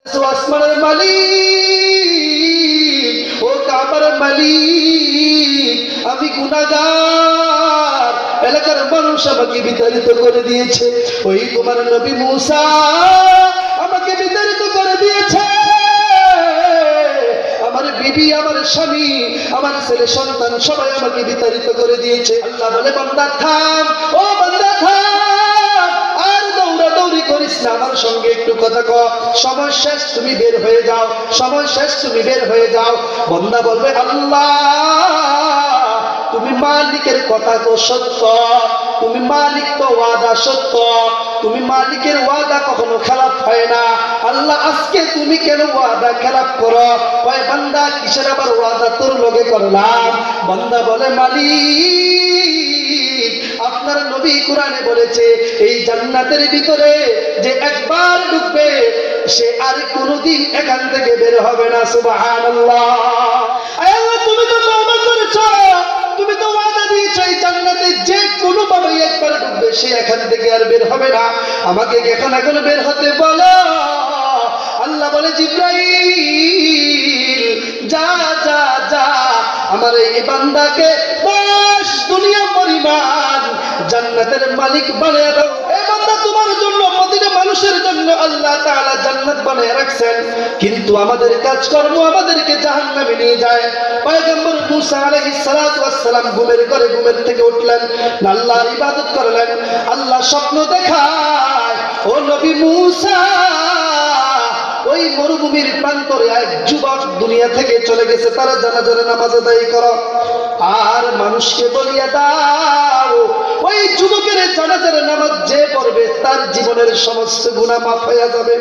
আসমানের মালিক, ও কাবার মালিক, আমি গুনাহগার, এলাকার মানুষ আমাকে বিতাড়িত করে দিয়েছে। ওই তোমার নবী মুসা আমাকে বিতাড়িত করে দিয়েছে। আমার বিবি, আমার স্বামী, আমার ছেলে সন্তান সবাই আমাকে বিতাড়িত করে দিয়েছে। আল্লাহ বলে, বান্দা থাম, ও বান্দা থাম, আর দৌড়াদৌড়ি করিস না, আমার সঙ্গে একটু কথা কও। সময় শেষ, তুমি বের হয়ে যাও, সময় শেষ, তুমি বের হয়ে যাও। বান্দা বলবে, আল্লাহ তুমি মালিকের কথা তো সত্য, তুমি মালিক তো ওয়াদা সত্য, তুমি মালিকের ওয়াদা কখনো খেলাপ হয় না। আল্লাহ আজকে তুমি কেন ওয়াদা খেলাপ করো? ওই বান্দা কিসের আবার ওয়াদা তোর লগে করলাম? বান্দা বলে, মালিক আপনার নবী কোরআনে বলেছে এই জান্নাতের ভিতরে যে একবার ঢুকবে সে আর কোনোদিন এখান থেকে বের হবে না। সুবহানাল্লাহ। আল্লাহ তুমি তো তওবা করেছো, তুমি তো ওয়াদা দিয়েছো এই জান্নাতে যে কোনো ভাবে একবার ঢুকবে সে এখান থেকে আর বের হবে না। আমাকে এখন বের হতে বলো। আল্লাহ বলে, জিবরাইল যা যা যা, আমার এই বান্দাকে 10 দুনিয়া পরিমাণ জান্নাতের মালিক বানিয়ে দাও। এই বান্দা তোমার জন্য, প্রতিটা মানুষের জন্য আল্লাহ তাআলা জান্নাত বানিয়ে রাখছেন, কিন্তু আমাদের কাজকর্ম আমাদেরকে জাহান্নামে নিয়ে যায়। পয়গম্বর মুসা আলাইহিস সালাতু ওয়াস সালাম ঘুমের থেকে উঠলেন, আল্লাহর ইবাদত করলেন। আল্লাহ স্বপ্ন দেখায়, ও নবী মুসা ওই মরুভূমির প্রান্তরে এক যুবক দুনিয়া থেকে চলে গেছে, তারা জানাজার নামাজ আদায় করো আর মানুষকে বলিয়া দাও ওই যুবকের জানাজার নামাজ যে পড়বে তার জীবনের সমস্ত গুনাহ মাফ হয়ে যাবে।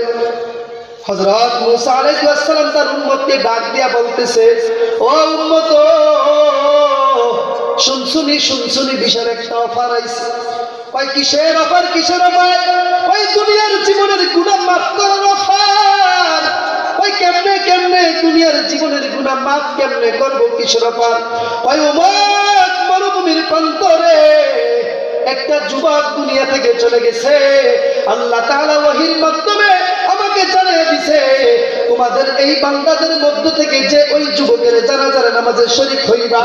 হযরত মুসা আলাইহিস সালাম তার উম্মতকে ডাক দিয়া বলতেছে, ও উম্মত শুনছুনি বিশাল একটা অফার আইছে। ওই কিসের অফার? ওই দুনিয়ার জীবনের গুনাহ মাফ করার অফার। ওই কেমনে দুনিয়ার জীবনের গুনাহ মাফ কেমনে করবো, কিসের অফার? ওই উম্মত মরুভূমির প্রান্তরে একটা যুবক দুনিয়া থেকে চলে গেছে। আল্লাহ তাআলা ওহীর মাধ্যমে আমাকে জানিয়ে দিয়েছে তোমাদের এই বান্দাদের মধ্য থেকে যে ওই যুবকের জানাজার নামাজে শরীক হইবা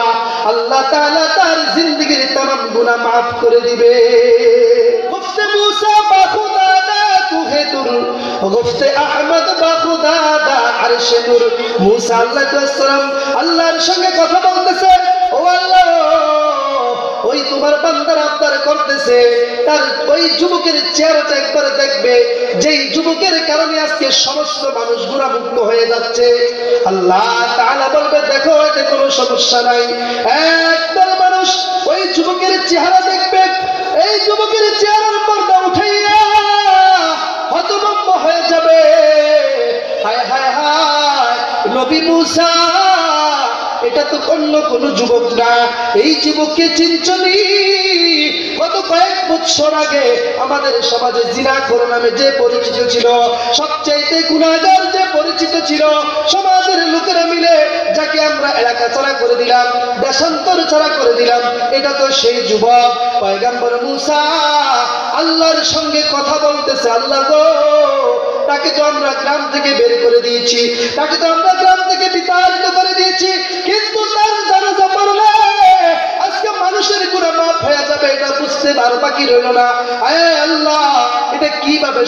আল্লাহ তাআলা তার জিন্দেগীর तमाम গুনাহ maaf করে দিবে। গুফতে মুসা বাখুদাদা তুহে তুর, গুফতে আহমদ বাখুদাদা আরশে নূর। মুসা আলাইহিস সালাম আল্লাহর সঙ্গে কথা বলতেছে, ও আল্লাহ ওই তোমার বান্দার আবদার করতেছে তার ওই যুবকের চেহারাটা একবার দেখবে, যেই যুবকের কারণে আজকে সমস্ত মানুষ গুনাহমুক্ত হয়ে যাচ্ছে। আল্লাহ তাআলা বলবে, দেখো এতে কোনো সমস্যা নাই। একদল মানুষ ওই যুবকের চেহারা দেখবে, এই যুবকের চেহারার পর্দা উঠাইয়া হতভম্ব হয়ে যাবে। হায় হায় হায়, নবী মুসা এটা তো অন্য কোন যুবক না, এই যুবককে চিনছনি? গত কয়েক বছর আগে আমাদের সমাজে জিনাখোর নামে যে পরিচিত ছিল, সবচাইতে গুনাহগার যে পরিচিত ছিল, সমাজের লোকেরা মিলে যাকে আমরা এলাকা ছাড়া করে দিলাম, দেশান্তর ছাড়া করে দিলাম, এটা তো সেই যুবক। পয়গম্বর মুসা আল্লাহর সঙ্গে কথা বলতেছে, আল্লাহ গো তাকে তো আমরা গ্রাম থেকে বের করে দিয়েছি, তাকে তো আমরা গ্রাম থেকে বিতাড়িত করে দিয়েছি, কিন্তু তার জানাজা পড়লে আজকে মানুষের গুনাহ মাফ হয়ে যাবে, এটা বুঝতে আর বাকি রইল না। আয় আল্লাহ, এটা কিভাবে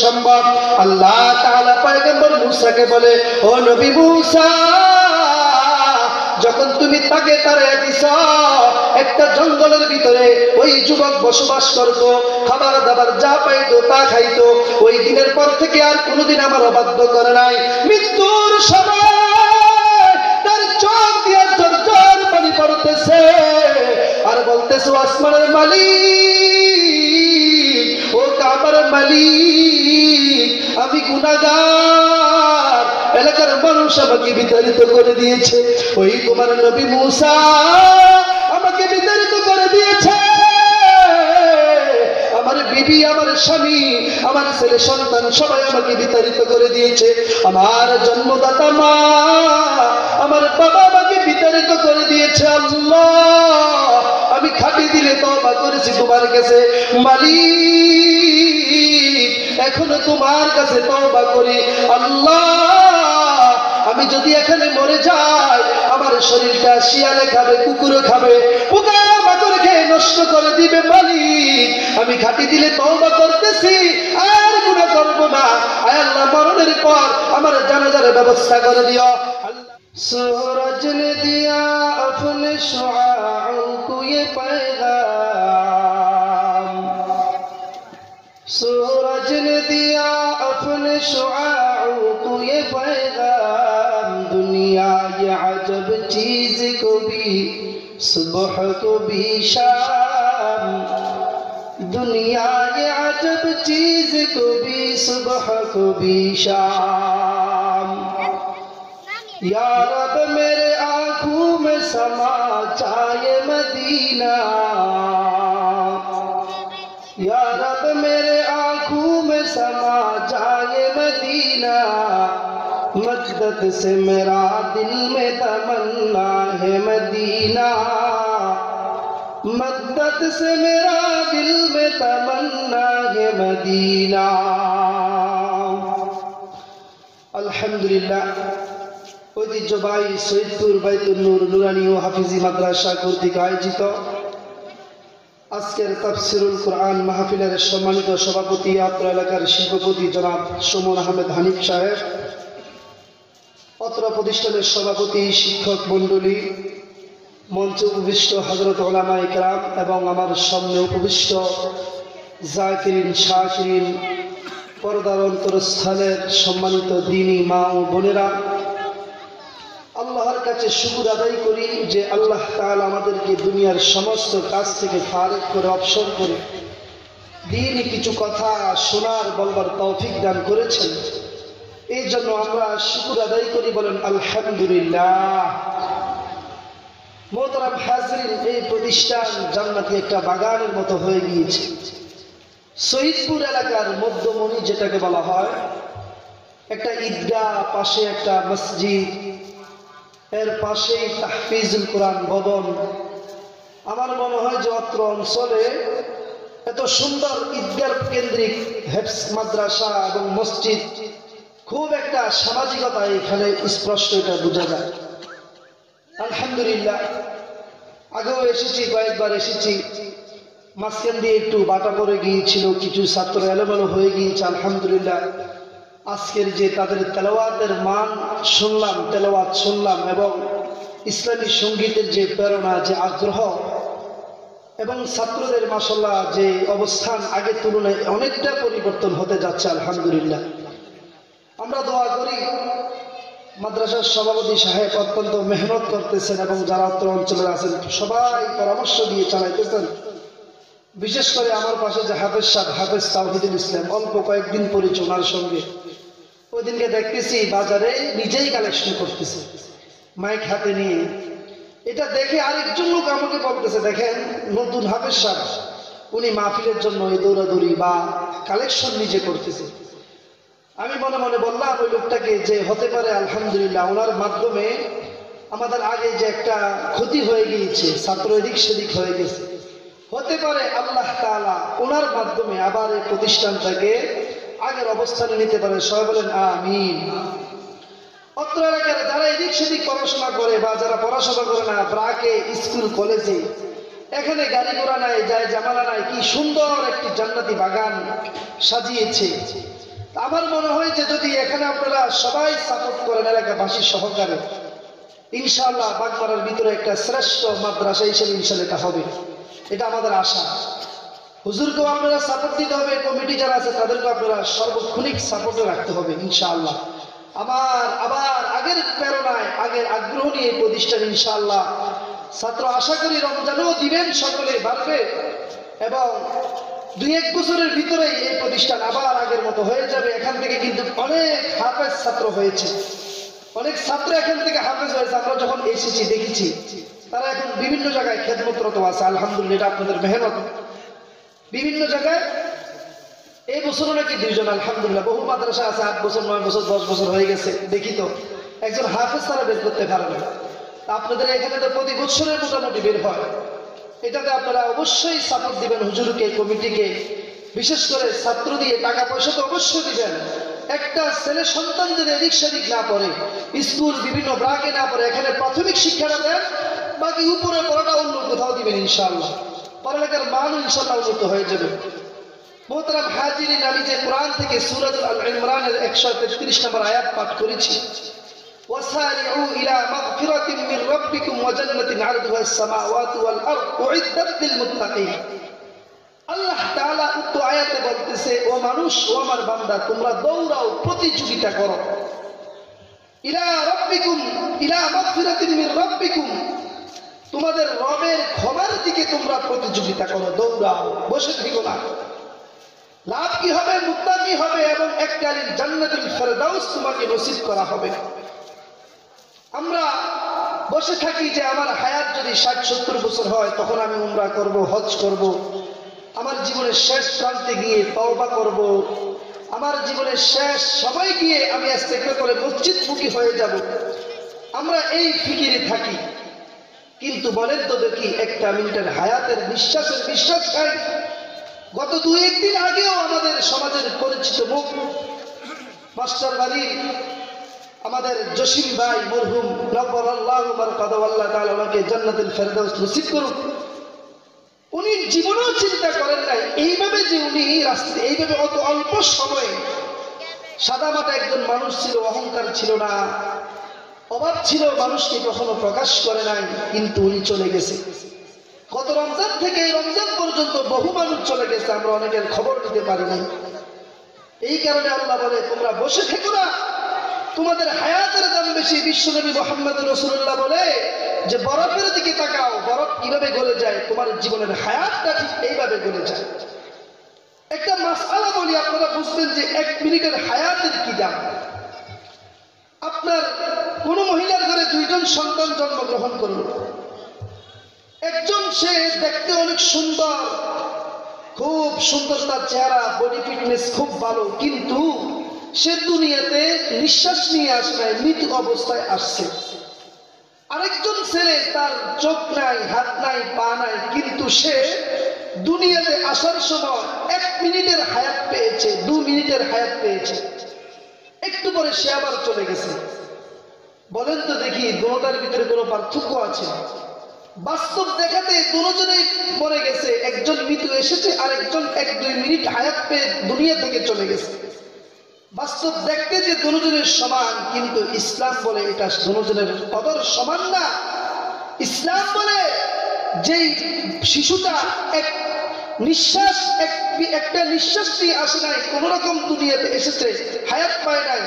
সম্ভব? আল্লাহ তাআলা পয়গম্বর মুসাকে বলে, ও নবী মুসা যখন তুমি তাকে তাড়িয়ে দিছ একটা জঙ্গলের ভিতরে, ওই যুবক বসবাস করত, খাবার দাবার যা পাইতো তা খাইতো, ওই দিনের পর থেকে আর কোনোদিন আমার অবাধ্য করে নাই। মৃত্যুর সময় তার চোখ দিয়ে ঝরঝর পানি পড়তেছে আর বলতেছে, আসমানের মালিক, ও কাবার মালিক, আমি গুনাহগার, এলাকার মানুষ আমাকে বিতাড়িত করে দিয়েছে। ওই তোমার নবী মুসা আমাকে বিতাড়িত করে দিয়েছে। আমার বিবি, আমার স্বামী, আমার ছেলে সন্তান সবাই আমাকে বিতাড়িত করে দিয়েছে। আমার জন্মদাতা মা, আমার বাবা আমাকে বিতাড়িত করে দিয়েছে। আল্লাহ আমি খাটি দিলে তওবা করেছি তোমার কাছে। মালিক এখনো তোমার কাছে তওবা করি। আল্লাহ, আমি যদি এখানে মরে যাই, আমার শরীরটা শিয়ালে খাবে, কুকুরে খাবে, পোকামাকড় খেয়ে নষ্ট করে দিবে মালিক। আমি ঘাটি দিলে তওবা করতেছি, আর গুনাহ করব না। আয় আল্লাহ, মরণের পর আমার জানাজার ব্যবস্থা করে দিও। सूरज ने दिया अपने शुआओं को ये पैगाम, सूरज ने दिया अपने शुआओं को ये पैगाम, दुनिया ये अजब चीज को भी सुबह को भी शाम, दुनिया ये अजब चीज को भी सुबह को भी शाम। या रब मेरे आँखों में समा जाए मदीना, या रब मेरे आँखों में समा जाए मदीना, मदद से मेरा दिल में तमन्ना है मदीना, मदद से मेरा दिल में तमन्ना है मदीना। अल्हम्दुलिल्लाह। ঐতিহ্যবাহী সৈয়দপুর বাইতুল নূর নুরানি ও হাফিজি মাদ্রাসা কর্তৃক আয়োজিত আজকের তাফসিরুল কোরআন মাহফিলের সম্মানিত সভাপতি, অত্র এলাকার শিল্পপতি জনাব সুমন আহমেদ হানিফ সাহেব, অত্র প্রতিষ্ঠানের সভাপতি, শিক্ষক মণ্ডলী, মঞ্চে উপবিষ্ট হযরত উলামায়ে কেরাম এবং আমার সামনে উপবিষ্ট জাকিরিন শাকিরিন, পর্দার অন্তরস্থলের সম্মানিত দ্বীনী মা ও বোনেরা, আল্লাহর কাছে শুকর আদায় করি যে আল্লাহ তাআলা আমাদেরকে দুনিয়ার সমস্ত কাজ থেকে ফারেক করে, অবসর করে দ্বীনি কিছু কথা শোনার বলবার তৌফিক দান করেছেন। এই জন্য আমরা শুকর আদায় করি, বলেন আলহামদুলিল্লাহ। মোহতারাম হাজরিন, এই প্রতিষ্ঠান জান্নাতি একটা বাগানের মতো হয়ে গিয়েছে। সৈয়দপুর এলাকার মধ্যমণি যেটাকে বলা হয়, একটা ঈদগাহ, পাশে একটা মসজিদ, এর পাশেই তাহফিজুল কোরআন ভবন। আমার মনে হয় যে অত্র অঞ্চলে এত সুন্দর ঈদগাহ কেন্দ্রিক হেফজ মাদ্রাসা এবং মসজিদ, খুব একটা সামাজিকতা এখানে স্পষ্ট এটা বোঝা যায়। আলহামদুলিল্লাহ। আগেও এসেছি, কয়েকবার এসেছি, মাঝখান দিয়ে একটু বাটা পড়ে গিয়েছিল, কিছু ছাত্র এলোমেলো হয়ে গিয়েছে। আলহামদুলিল্লাহ, আজকের যে তাদের তেলাওয়াতের মান শুনলাম, তেলাওয়াত শুনলাম, এবং ইসলামী সঙ্গীতের যে প্রেরণা, যে আগ্রহ, এবং ছাত্রদের মাশাআল্লাহ যে অবস্থান আগের তুলনায় অনেকটা পরিবর্তন হতে যাচ্ছে। আলহামদুলিল্লাহ। আমরা দোয়া করি মাদ্রাসার সভাপতি সাহেব অত্যন্ত মেহনত করতেছেন এবং যারা অত্র অঞ্চলের আছেন সবাই পরামর্শ দিয়ে চালাইতেছেন। বিশেষ করে আমার পাশে যে হাফেজ সাহেব, হাফেজ তাওহিদুল ইসলাম, অল্প কয়েকদিন পরিচয় ওনার সঙ্গে। ওই দিনকে দেখতেছি বাজারে নিজেই কালেকশন করতেছে মাইক হাতে নিয়ে। এটা দেখে আরেকজন লোক আমাকে বলতেছে, দেখেন নতুন হাফেজ সাহেব, উনি মাহফিলের জন্য এই দৌড়াদৌড়ি বা কালেকশন নিজে করতেছে। আমি মনে মনে বললাম ওই লোকটাকে যে হতে পারে আলহামদুলিল্লাহ ওনার মাধ্যমে আমাদের আগে যে একটা ক্ষতি হয়ে গিয়েছে, ছাত্র এদিক সেদিক হয়ে গেছে, হতে পারে আল্লাহ তাআলা ওনার মাধ্যমে আবার এই প্রতিষ্ঠানটাকে আগের অবস্থানে নিতে পারে। সবাই বলেন আমিন। অত্র এলাকার যারা এদিক সেদিক পড়াশোনা করে বা যারা পড়াশোনা করে না, ব্রাকে স্কুল কলেজে, এখানে গাড়ি ঘোড়া নাই, যায় জামালা নাই, কি সুন্দর একটি জান্নাতি বাগান সাজিয়েছে। আমার মনে হয় যে যদি এখানে আপনারা সবাই সাপোর্ট করেন এলাকাবাসী সহকারে, ইনশাআল্লাহ বাগমারার ভিতরে একটা শ্রেষ্ঠ মাদ্রাসা হিসেবে ইনশাআল্লাহ এটা হবে, এটা আমাদের আশা। হুজুরকেও আপনারা সাপোর্ট দিতে হবে, কমিটি যারা আছে তাদেরকেও আপনারা সর্বক্ষণিক সাপোর্টে রাখতে হবে ইনশাআল্লাহ। আবার আগের প্রেরণায়, আগের আগ্রহ নিয়ে এই প্রতিষ্ঠান ইনশাআল্লাহ ছাত্র আশা করি রমজানেও দিবেন, সকলে বাড়বে, এবং 2-1 বছরের ভিতরেই এই প্রতিষ্ঠান আবার আগের মতো হয়ে যাবে। এখান থেকে কিন্তু অনেক হাফেজ ছাত্র হয়েছে, অনেক ছাত্র এখান থেকে হাফেজ হয়েছে। আমরা যখন এসেছি দেখেছি তারা এখন বিভিন্ন জায়গায় খেদমতরত আছে। আলহামদুলিল্লাহ, এটা আপনাদের মেহনত। বিভিন্ন জায়গায় এই বছরও নাকি 2 জন, আলহামদুলিল্লাহ। বহু মাদ্রাসা আছে 8 বছর, 9 বছর, 10 বছর হয়ে গেছে, দেখি তো একজন হাফেজ তারা বের করতে পারে না। আপনাদের এখানে তো প্রতি বছরের মোটামুটি বের হয়। এটাতে আপনারা অবশ্যই সাপোর্ট দিবেন হুজুরকে, কমিটিকে, বিশেষ করে ছাত্র দিয়ে টাকা পয়সা তো অবশ্যই দিবেন। একটা ছেলে সন্তান যদি এদিক সেদিক না পড়ে, স্কুল বিভিন্ন ব্রাকে না পড়ে, এখানে প্রাথমিক শিক্ষাটা দেন, বাকি উপরে পড়াটা অন্য কোথাও দিবেন ইনশাআল্লাহ। পড়ালেখার মান ইনশাআল্লাহ উন্নত হয়ে যাবে। মোহতারাম হাজিরিন, আমি যে কোরআন থেকে সূরাতুল আল ইমরানের 133 নম্বর আয়াত পাঠ করেছি, ওয়াসারিউ ইলা মাগফিরাতিন মির রাব্বিকুম ওয়া জান্নাতিন আরদুহা আস-সামাওয়াতু ওয়াল আরদ উইদ্দাত লিল মুত্তাকিন। আল্লাহ তাআলা উক্ত আয়াতে বলতেছে, ও মানুষ, ও আমার বান্দা, তোমরা দৌড়াও, প্রতিযোগিতা করো, ইলা রাব্বিকুম ইলা মাগফিরাতিন মির রাব্বিকুম, তোমাদের রবের ক্ষমার দিকে তোমরা প্রতিযোগিতা করো, দৌড়াও, বসে থেকো না। লাভ কি হবে? মুত্তাকি হবে এবং এককালীন জান্নাতুল ফেরদাউস তোমাকে নসিব করা হবে। আমরা বসে থাকি যে আমার হায়াত যদি 60-70 বছর হয় তখন আমি উমরা করব, হজ করব, আমার জীবনের শেষ প্রান্তে গিয়ে তওবা করব, আমার জীবনের শেষ সময় গিয়ে আমি ইস্তেগফার করে মসজিদমুখী হয়ে যাব। আমরা এই ফিকিরে থাকি। কিন্তু বলেন তো দেখি, একটা মিনিটের হায়াতের বিশ্বাস খাই। গত 2-1 দিন আগেও আমাদের সমাজের পরিচিত মুখ মাস্টার বাড়ি আমাদের জসিম ভাই মরহুম নব্বরাল্লাহু মারকাদাহু, আল্লাহ তাআলা ওনাকে জান্নাতুল ফেরদাউস নসিব করুন, উনি জীবনেও চিন্তা করেন নাই এইভাবে যে উনি এইভাবে অত অল্প সময়ে, সাদামাটা একজন মানুষ ছিল, অহংকার ছিল না, অভাব ছিল, মানুষকে কখনো প্রকাশ করে নাই, কিন্তু উনি চলে গেছে। গত রমজান থেকে এই রমজান পর্যন্ত বহু মানুষ চলে গেছে, আমরা অনেকের খবর নিতে পারি নাই। এই কারণে আল্লাহ বলে, তোমরা বসে থেকো না, তোমাদের হায়াতের দাম বেশি। বিশ্বনবী মুহাম্মদ রাসূলুল্লাহ বলে যে বরফের দিকে তাকাও, বরফ কিভাবে গলে যায়, তোমার জীবনের হায়াতটা ঠিক এইভাবে গলে যায়। একটা মাসআলা বলি, আপনারা বুঝবেন যে 1 মিনিটের হায়াতের কি দাম। আপনার কোন মহিলার ঘরে 2 জন সন্তান জন্মগ্রহণ করলো, একজন সে দেখতে অনেক সুন্দর, খুব সুন্দর তার চেহারা, বডি ফিটনেস খুব ভালো, কিন্তু সে দুনিয়াতে নিঃশ্বাস নিয়ে আসে নাই, মৃত অবস্থায় আসছে। আরেকজন ছেলে, তার চোখ নাই, হাত নাই, পা নাই, কিন্তু সে দুনিয়াতে আসার সময় 1 মিনিটের হায়াত পেয়েছে, 2 মিনিটের হায়াত পেয়েছে, একটু পরে সে আবার চলে গেছে। বলেন তো দেখি, দুটোটার ভিতরে কোনো পার্থক্য আছে? বাস্তব দেখাতে দুজনেই মরে গেছে, একজন মৃত্যু এসেছে, আর একজন 1-2 মিনিট হায়াত পেয়ে দুনিয়া থেকে চলে গেছে। বাস্তব দেখতে যে দুজনের সমান, কিন্তু ইসলাম বলে এটা দুজনের কদর সমান না। ইসলাম বলে যেই শিশুটা একটা নিঃশ্বাস দিয়ে আসে নাই, কোন রকম দুনিয়াতে এসেছে, হায়াত পায় নাই,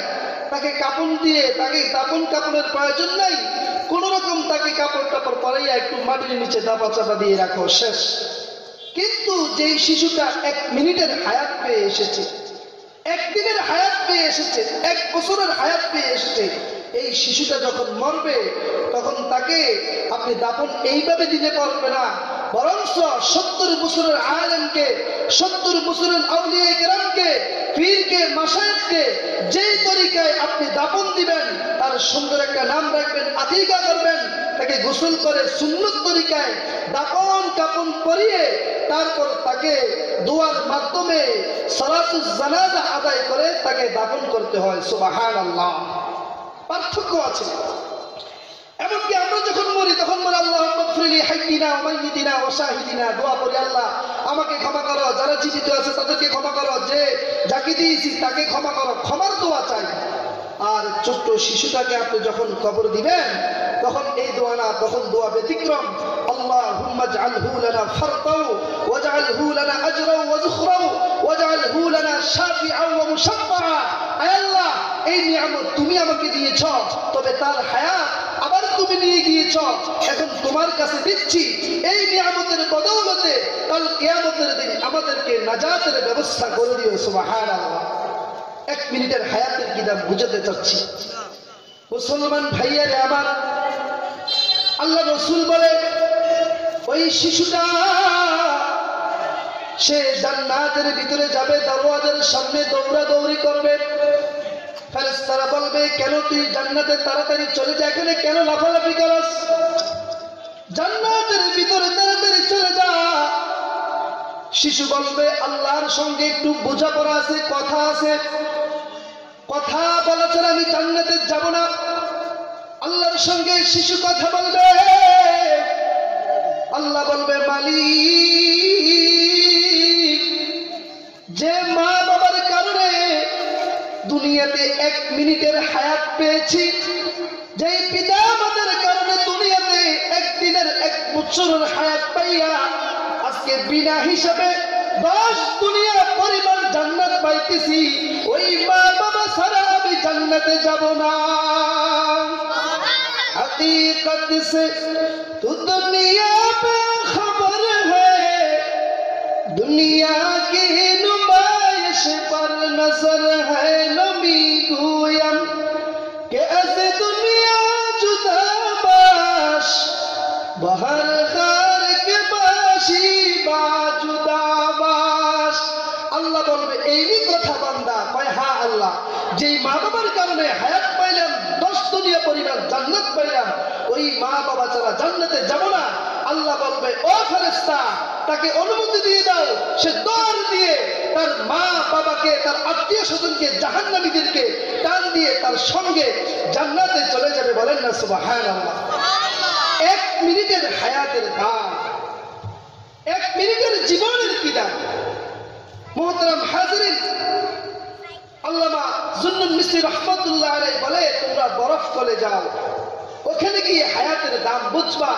তাকে কাপড় দিয়ে, তাকে দাপন কাপড়ের প্রয়োজন নাই, কোন রকম তাকে কাপড় টাপড় পরাইয়া একটু মাটির নিচে দাপা চাপা দিয়ে রাখো, শেষ। কিন্তু যেই শিশুটা 1 মিনিটের হায়াত পেয়ে এসেছে, 1 দিনের হায়াত পেয়ে এসেছে, 1 বছরের হায়াত পেয়ে এসেছে, এই শিশুটা যখন মরবে তখন তাকে আপনি দাপন এইভাবে দিতে পারবে না, বরঞ্চ 70 বছরের আলেমকে, 70 বছরের আউলিয়া কেরামকে, পীরকে, মাশায়েখকে যেই তরিকায় আপনি দাপন দিবেন, তার সুন্দর একটা নাম রাখবেন, আকিকা করবেন, তাকে গোসল করে সুন্নত তরিকায় দাপন কাপন পরিয়ে তারপর তাকে দোয়ার মাধ্যমে সালাতুজ জানাজা আদায় করে তাকে দাপন করতে হয়। সুবহানাল্লাহ, পার্থক্য আছে। এমনকি আমরা যখন মরি তখন বলি, আল্লাহুম্মা গফিরলি হাইয়িনা ওয়া মাইয়িতিনা ওয়া শাহিদিনা, দোয়া করি, আল্লাহ আমাকে ক্ষমা করো, যারা জীবিত আছে তাদেরকে ক্ষমা করো, যে যাকে দিয়েছি তাকে ক্ষমা করো, ক্ষমার দোয়া চাই। আর ছোট্ট শিশুটাকে আপনি যখন কবর দিবেন তখন এই দোয়া না, তখন দোয়া ব্যতিক্রম। আল্লাহুম্মা জাআলহু লানা ফারতাও ওয়াজআলহু লানা আজরাও ওয়া যুখরাও ওয়াজআলহু লানা শাফিআও ওয়া মুশাফফা। আয় আল্লাহ, এই নিয়ামত তুমি আমাকে দিয়েছ, তবে তার হায়াত আবার তুমি নিয়ে গিয়েছ, এখন তোমার কাছে দিচ্ছি, এই নিয়ামতের বদৌলতে কাল কিয়ামতের দিন আমাদেরকে নাজাতের ব্যবস্থা করে দিও। সুবহানাল্লাহ। 1 মিনিটের হায়াতের কি দাম বুঝাতে চাচ্ছি। মুসলমান ভাইয়ারে আমার, আল্লাহ রাসূল বলে ওই শিশুটা সে জান্নাতের ভিতরে যাবে, দরওয়াজার সামনে দৌড়াদৌড়ি করবে, ফেরেশতারা বলবে, কেন তুই জান্নাতে তাড়াতাড়ি চলে যা, এখানে কেন লাফালাফি করস, জান্নাতের ভিতরে তাড়াতাড়ি চলে যা। শিশু বলবে আল্লাহর সঙ্গে একটু বোঝাপড়া আছে, কথা আছে, কথা বলা ছাড়া আমি জান্নাতে যাব না। আল্লাহর সঙ্গে শিশু কথা বলবে, আল্লাহ বলবে মালিক, যে মা বাবার কারণে দুনিয়াতে 1 মিনিটের হায়াত পেয়েছি, যেই পিতা মাতার কারণে দুনিয়াতে 1 দিনের 1 বছরের হায়াত পাইয়া আজকে বিনা হিসাবে 10 দুনিয়া পরিমাণ জান্নাত পাইতেছি, ওই মা বাবা ছাড়া আমি জান্নাতে যাব না। हकीकत से तू दुनिया पे खबर है, दुनिया की नुमाइश पर नजर है, नबी गोयम के ऐसे दुनिया जुदा बाश, बहर खार के बाशी बाजुदा बाश। আল্লাহ বলবে এই কথা বান্দা কয় হ্যাঁ আল্লাহ, যেই মা বাবার কারণে হায়াত পাইলাম, 10 দুনিয়া পরিমাণ জান্নাত পাইলাম, ওই মা বাবা ছাড়া জান্নাতে যাব না। আল্লাহ বলবে ও ফেরেশতা, তাকে অনুমতি দিয়ে দাও, সে দৌড় দিয়ে তার মা বাবাকে, তার আত্মীয় স্বজনকে, জাহান্নামীদেরকে টান দিয়ে তার সঙ্গে জান্নাতে চলে যাবে। বলেন না সুবহানাল্লাহ। 1 মিনিটের হায়াতের দাম, 1 মিনিটের জীবনের কি দাম। মুহতারাম হাজিরিন, আল্লামা জুন্নুন মিসরি রাহমাতুল্লাহ আলাইহি বলে তোমরা বরফ কলে যাও, ওখানে গিয়ে হায়াতের দাম বুঝবা।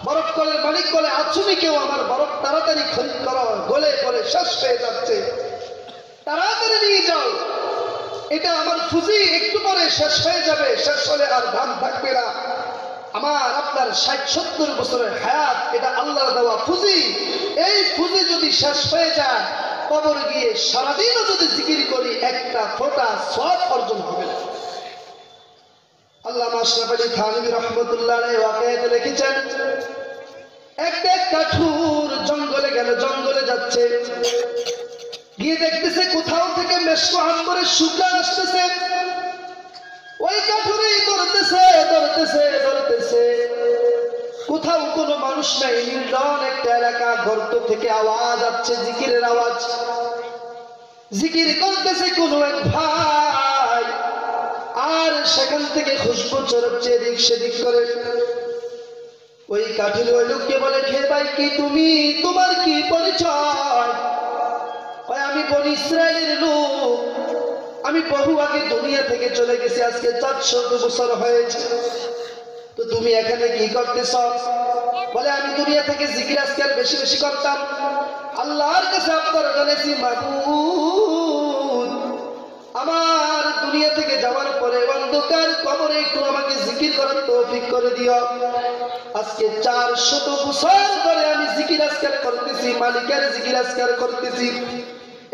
বরফ কলের মালিক বলে আছুমি কেউ আমার বরফ তাড়াতাড়ি খরিদ করো, গলে গলে শেষ হয়ে যাচ্ছে, তাড়াতাড়ি নিয়ে যাও, এটা আমার ফুজি একটু পরে শেষ হয়ে যাবে, শেষ হলে আর দাম থাকবে না। আমার আপনার 60-70 বছরের হায়াত, এটা আল্লাহর দেওয়া ফুজি। এই ফুজি যদি শেষ হয়ে যায়, কবর গিয়ে সারাদিনও যদি জিকির করি, একটা ফোঁটা সওয়াব অর্জন হবে না। আল্লামা আশরাফ আলী থানভী রাহমাতুল্লাহ আলাইহি ওয়াকায়াতে লিখেছেন, একটা কাঠুর জঙ্গলে গেল, জঙ্গলে যাচ্ছে, গিয়ে দেখতেছে কোথাও থেকে মেশকো আম্বরের সুগন্ধ আসতেছে। ওই কাঠুরেই ধরতেছে ধরতেছে ধরতেছে, কোথাও কোনো মানুষ নাই, নির্জন একটা এলাকা, গর্ত থেকে আওয়াজ আসছে, জিকিরের আওয়াজ, জিকির করতেছে কোনো এক ভাই, আর সেখান থেকে খুশবু ছড়াচ্ছে এদিক সেদিক করে। ওই কাঠুরে ওই লোককে বলে, খে ভাই কি তুমি, তোমার কি পরিচয়? আমি বনি ইসরায়েলের লোক, আমি বহু আগে দুনিয়া থেকে চলে গেছি, আজকে 400 বছর হয়েছে, তো তুমি এখানে কি করতেছ? বলে আমি দুনিয়া থেকে জিকির আজকাল বেশি বেশি করতাম, আল্লাহর কাছে আবদার জানাইছি, মাবুদ আমার দুনিয়া থেকে যাওয়ার পরে অন্ধকার কবরে একটু আমাকে জিকির করার তৌফিক করে দিও। আজকে 400 বছর ধরে আমি জিকির আজকাল করতেছি, মালিকের জিকির আজকাল করতেছি।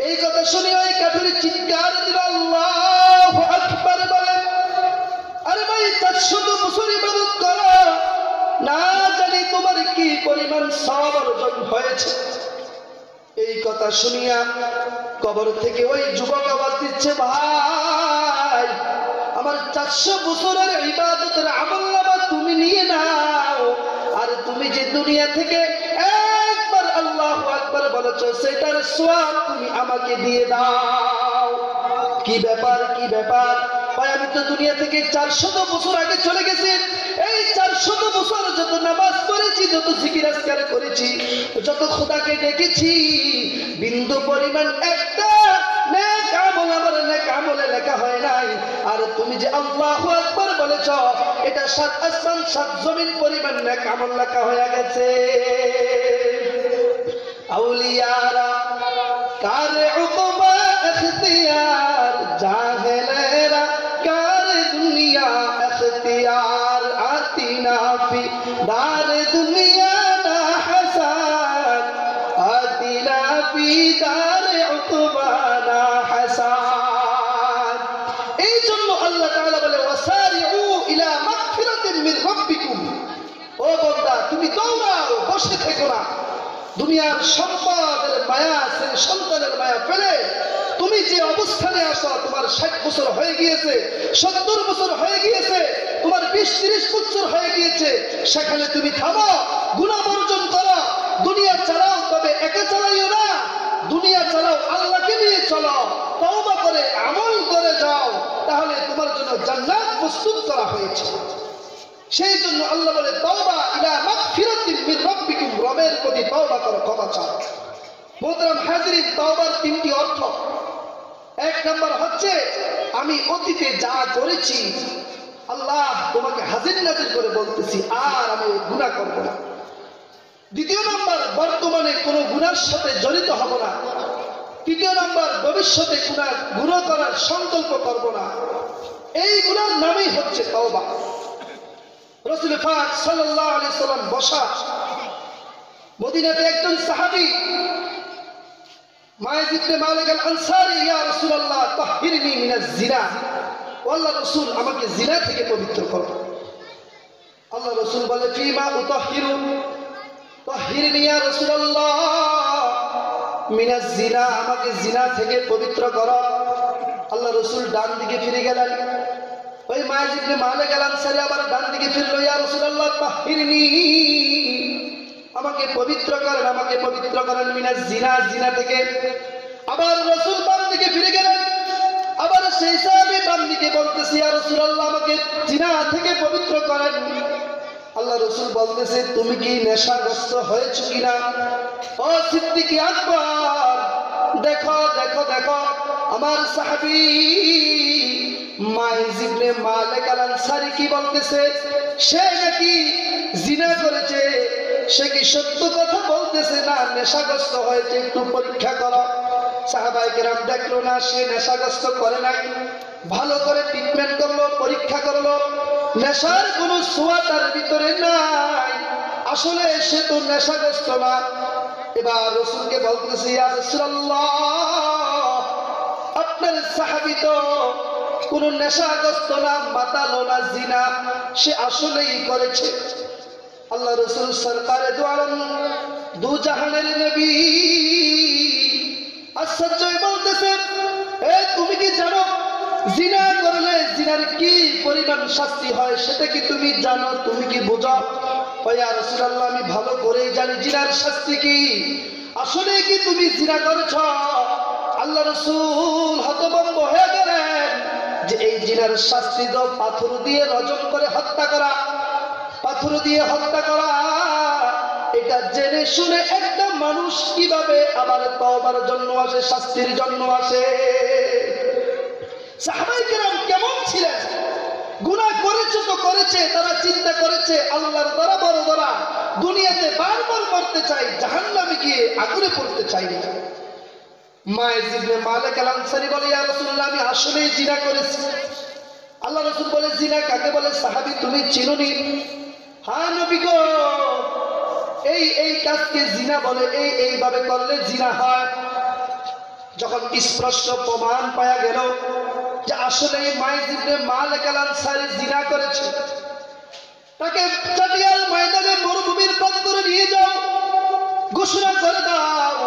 এই কথা শুনে ওই কাঠুরে চিৎকার দিল, আল্লাহু আকবার বলে, আরে ভাই 400 বছর ইবাদত করো, না জানি তোমার কি পরিমাণ সওয়াব অর্জন হয়েছে। এই কথা শুনিয়া কবর থেকে ওই যুবক আওয়াজ দিচ্ছে, ভাই আমার 400 বছরের ইবাদতের আমলনামা তুমি নিয়ে নাও, আর তুমি যে দুনিয়া থেকে একবার আল্লাহু আকবার বলেছো, সেটার সওয়াব তুমি আমাকে দিয়ে দাও। কি ব্যাপার, কি ব্যাপার? ভাই আমি তো দুনিয়া থেকে 400 বছর আগে চলে গেছি, এই 400 বছর যত নামাজ পড়েছি, যত জিকির আজকার করেছি, যত খোদাকে ডেকেছি, বিন্দু পরিমাণ একটা নেক আমল আমার নেক আমলে লেখা হয় নাই। আর তুমি যে আল্লাহু আকবার বলেছ, এটা 7 আসমান 7 জমিন পরিমাণ নেক আমল লেখা হয়ে গেছে। আউলিয়ারা কারে উকবা ইখতিয়ার, জাহেলেরা কারে দুনিয়া ইখতিয়ার, আতিনা ফি দার দুনিয়া না হাসান, আতিনা ফি দার উকবা না হাসান। এই জন্য আল্লাহ তাআলা বলে, ওয়াসারিউ ইলা মাগফিরাতিন মিন রাব্বিকুম। ও বান্দা তুমি দৌড়াও, বসে থেকো না। দুনিয়ার সম্পদের মায়া, সন্তানের মায়া ফেলে তুমি যে অবস্থানে আসো, তোমার 60 বছর হয়ে গিয়েছে, 70 বছর হয়ে গিয়েছে, তোমার 20-30 বছর হয়ে গিয়েছে, সেখানে তুমি থামো, গুনাহ বর্জন করো, দুনিয়া চালাও, তবে একা চালাইও জন্য জান্নাত প্রস্তুত করা হয়েছে। সেই জন্য আল্লাহ বলে তাওবা ইলা মাগফিরাতিন মির রাব্বিকুম, রবের প্রতি তাওবা করো, ক্ষমা চাও। মুহতারাম হাজিরিন, তাওবার তিনটি অর্থ। এক নম্বর হচ্ছে আমি অতীতে যা করেছি আল্লাহ তোমাকে হাজির নাজির করে বলতেছি আর আমি গুনাহ করব না। দ্বিতীয় নম্বর, বর্তমানে কোনো গুনার সাথে জড়িত হব না। তৃতীয় নম্বর, ভবিষ্যতে গুনাহ করার সংকল্প করব না। এই গুনার নামই হচ্ছে তাওবা। রাসূল পাক সাল্লাল্লাহু আলাইহি সাল্লাম বসা মদিনাতে একজন সাহাবী মাইজ ইবনে মালিক আল আনসারী, ইয়া রাসূলুল্লাহ তাহহিরনি মিনাজ জিনা, আল্লাহ রাসূল আমাকে জিনা থেকে পবিত্র করো। আল্লাহ রাসূল বলে ফিমা উতাহহিরু, তাহহিরনি ইয়া রাসূলুল্লাহ মিনাজ জিনা, আমাকে জিনা থেকে পবিত্র করো। আল্লাহ রাসূল ডান দিকে ফিরে গেলেন। ওই মাইজ ইবনে মালিক আল আনসারী আবার ডান দিকে ফিরলো, ইয়া রাসূলুল্লাহ তাহহিরনি, আমাকে পবিত্র করেন, আমাকে পবিত্র করেন মিনাজ জিনা, জিনা থেকে। আবার রাসূল বাম দিকে ফিরে গেলেন। আবার সেই সাহাবী বাম দিকে বলতেছে, ইয়া রাসূলুল্লাহ আমাকে জিনা থেকে পবিত্র করেন। আল্লাহ রাসূল বলতেছে তুমি কি নেশাগ্রস্ত হয়েছো কিনা? ও সিদ্দিক আকবর, দেখো দেখো দেখো আমার সাহাবী মাইজ ইবনে মালিক আল আনসারী কি বলতেছে, সে নাকি জিনা করেছে। সে কি সত্য কথা বলতেছে না নেশাগ্রস্ত হয়েছে? একটু পরীক্ষা করো। সাহাবায়ে কেরাম দেখলো না সে নেশাগ্রস্ত করে নাই। ভালো করে ট্রিটমেন্ট করলো, পরীক্ষা করলো, নেশার কোনো ছোঁয়া তার ভিতরে নাই, আসলে সে তো নেশাগ্রস্ত না। এবার রাসূলকে বলতেছে, ইয়া রাসূলুল্লাহ আপনার সাহাবী তো কোনো নেশাগ্রস্ত না, মাতালো না, জিনা সে আসলেই করেছে। আল্লাহ রাসূল সরকারে দু আলম, দু জাহানের নবী আশ্চর্য বলতেছে, এ তুমি কি জানো জিনা করলে জিনার কি পরিমাণ শাস্তি হয়? সেটা কি তুমি জানো? তুমি কি বোঝো? ইয়া রাসূলুল্লাহ আমি ভালো করেই জানি জিনার শাস্তি কি। আসলে কি তুমি জিনা করেছ? আল্লাহ রাসূল হতভম্ব হয়ে গেলেন যে এই জিনার শাস্তি তো পাথর দিয়ে রজম করে হত্যা করা, পাথর দিয়ে হত্যা করা। এটা জেনে শুনে একটা মানুষ কিভাবে আবার তওবার জন্য আসে, শাস্তির জন্য আসে? সাহাবায়ে কেরাম কেমন ছিলেন? গুনাহ করেছে তো করেছে, তারা চিন্তা করেছে আল্লাহর দ্বারা বড় দ্বারা দুনিয়াতে বারবার মরতে চাই, জাহান্নামে গিয়ে আগুনে পড়তে চাই না। মাইজ ইবনে মালিক আল আনসারী বলে, ইয়া রাসূলুল্লাহ আমি আসলেই জিনা করেছি। আল্লাহ রাসূল বলে জিনা কাকে বলে? সাহাবী তুমি চিনোনি? হ্যাঁ নবী গো, এই কাজকে জিনা বলে, এইভাবে করলে জিনা হয়। যখন স্পষ্ট প্রমাণ পাওয়া গেল যে আসলে মাইজ ইবনে মালিক আল আনসারী জিনা করেছে, তাকে চাটিয়াল ময়দানে মরুভূমির প্রান্তরে নিয়ে যাও, ঘোষণা করে দাও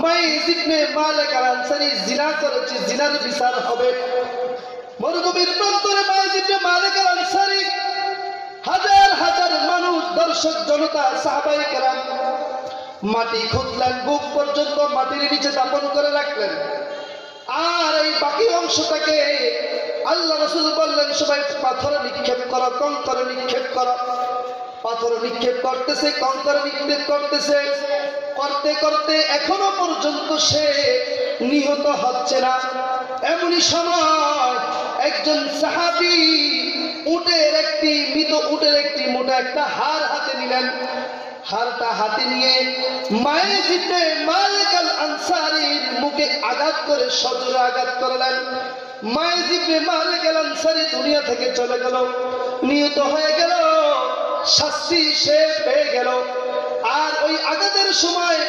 মাইজ ইবনে মালিক আল আনসারী জিনা করেছে, জিনার বিচার হবে। মরুভূমির প্রান্তরে মাইজ ইবনে মালিক আল আনসারী, হাজার হাজার মানুষ, দর্শক জনতা, সাহাবায়ে কেরাম মাটি খুঁজলেন, বুক পর্যন্ত মাটির নিচে দাপন করে রাখলেন। আর এই বাকি অংশটাকে আল্লাহ রাসূল বললেন সবাই পাথর নিক্ষেপ করো, কঙ্কর নিক্ষেপ করো। পাথর নিক্ষেপ করতেছে, কঙ্কর নিক্ষেপ করতেছে, করতে করতে এখনো পর্যন্ত সে নিহত হচ্ছে না। এমনই সময় একজন সাহাবী উটের একটি মৃত উটের একটি মোটা একটা হাড় হাতে নিলেন। হাড়টা হাতে নিয়ে মাইজ ইবনে মালিক আল আনসারীর মুখে আঘাত করে সজোরে আঘাত করলেন। মাইজ ইবনে মালিক আল আনসারী দুনিয়া থেকে চলে গেল, নিহত হয়ে গেল, শাস্তি সে পেয়ে গেল। আর ওই আঘাতের সময়,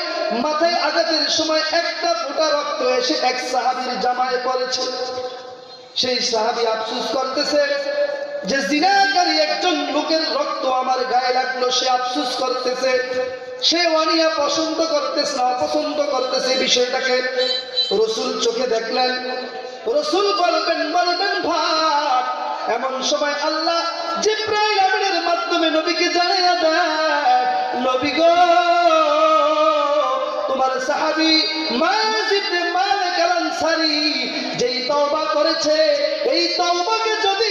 মাথায় আঘাতের সময় একটা ফোঁটা রক্ত এসে এক সাহাবীর জামায় পড়েছে। সেই সাহাবী আফসোস করতেছে যে জিনাকারী একজন লোকের রক্ত আমার গায়ে লাগলো, সে আফসোস করতেছে, সে অনিয়া পছন্দ করতেছে না, অপছন্দ করতেছে বিষয়টাকে। রাসূল চোখে দেখলেন, রাসূল বলবেন ভাই। এমন সময় আল্লাহ জিবরাইল আমিনের মাধ্যমে নবীকে জানাইয়া দেয়, নবী গো তোমার সাহাবী মাইজ ইবনে মালিক আল আনসারী যেই তওবা করেছে, এই তওবাকে যদি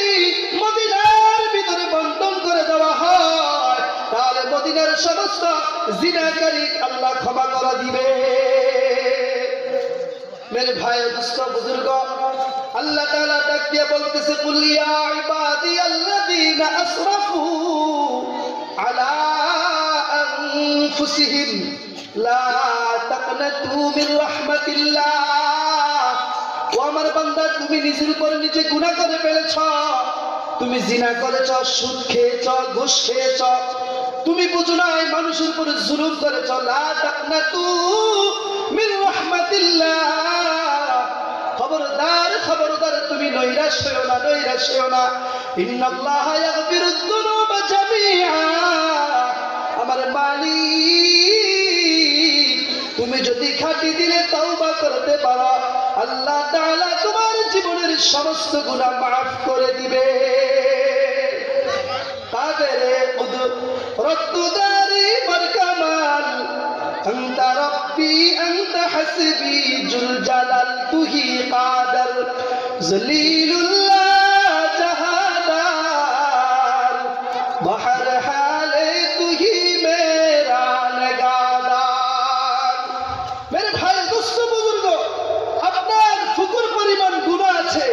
সমস্ত জিনাকারী আল্লাহ ক্ষমা করে দিবে। मेरे भाई दोस्तों बुजुर्ग अल्लाह ताला डाक दिए बोलतेছে कुल या इबादी अल्लज़ीना असरफू अला अनफुसिहिम ला तक़नतू मिन रहमतिल्लाह। ও আমার বান্দা তুমি নিজের উপর নিজে গুনাহ করে ফেলেছো, তুমি জিনা করেছো, সুদ খেয়েছো, ঘুষ খেয়েছো, তুমি বুঝো না এই মানুষের উপর জুলুম করেছো। লা তাকনাতু মিন রাহমাতিল্লাহ, খবরদার খবরদার তুমি নৈরাশ হও না, নৈরাশ হও না। ইন্নাল্লাহা ইয়াগফিরুদ যুনুবা জামিআ, আমার মালিক তুমি যদি খাঁটি দিলে তওবা করতে পারো আল্লাহ তাআলা তোমার জীবনের সমস্ত গুনাহ মাফ করে দিবে। কাদেরে রদ্দুদারি মারকামাল আনতা রব্বি আনতা হাসবি জুল জালাল তুহি কাদার জলিলুল্লাহ জাহাদার বাহর হালে তুহি মেরা নগাদার। মেরে ভাই দোস্ত বুজুর্গ আপনার ফুকুর পরিমাণ গুনাহ আছে,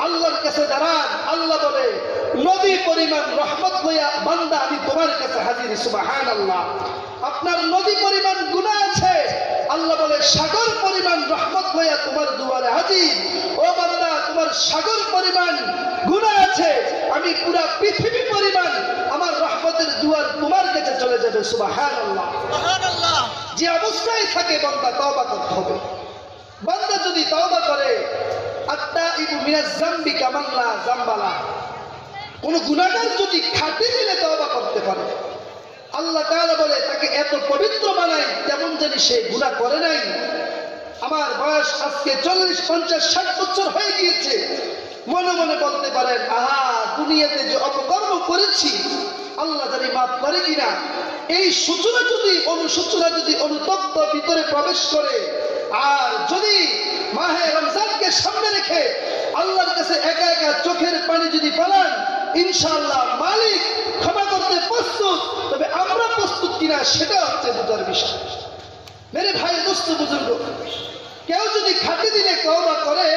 আল্লাহর কাছে দাঁড়ান। আল্লাহ বলে নদী পরিমাণ রহমত লইয়া বান্দা আমি তোমার কাছে হাজির। সুবহানাল্লাহ। আপনার নদী পরিমাণ গুনাহ আছে, আল্লাহ বলে সাগর পরিমাণ রহমত লইয়া তোমার দুয়ারে হাজির। ও বান্দা তোমার সাগর পরিমাণ গুনাহ আছে, আমি পুরা পৃথিবী পরিমাণ আমার রহমতের দুয়ার তোমার কাছে চলে যাবে। সুবহানাল্লাহ। সুবহানাল্লাহ। যে অবস্থায় থাকে বান্দা তওবা করতে হবে। বান্দা যদি তওবা করে আত্তাইবু মিনাজ যামবি কামান লা যামবালা, কোন গুনাহগার যদি খাঁটি দিলে তওবা করতে পারে আল্লাহ তাআলা বলে তাকে এত পবিত্র বানাই তেমন জানি সে গুনাহ করে নাই। আমার বয়স আজকে 40, 50, 60 বছর হয়ে গিয়েছে, মনে মনে বলতে পারেন আহা দুনিয়াতে যে অপকর্ম করেছি আল্লাহ জানি মাফ করে কিনা। এই সূচনা যদি অনুতপ্ত ভিতরে প্রবেশ করে আর যদি মাহে রমজানকে সামনে রেখে আল্লাহর কাছে একা একা চোখের পানি যদি ফেলান ইনশাআল্লাহ মালিক ক্ষমা করতে প্রস্তুত। তবে আমরা প্রস্তুত কিনা সেটা হচ্ছে বুঝার বিষয়। মেরে ভাই দোস্ত বুজুর্গ কেউ যদি খাঁটি দিলে তওবা করে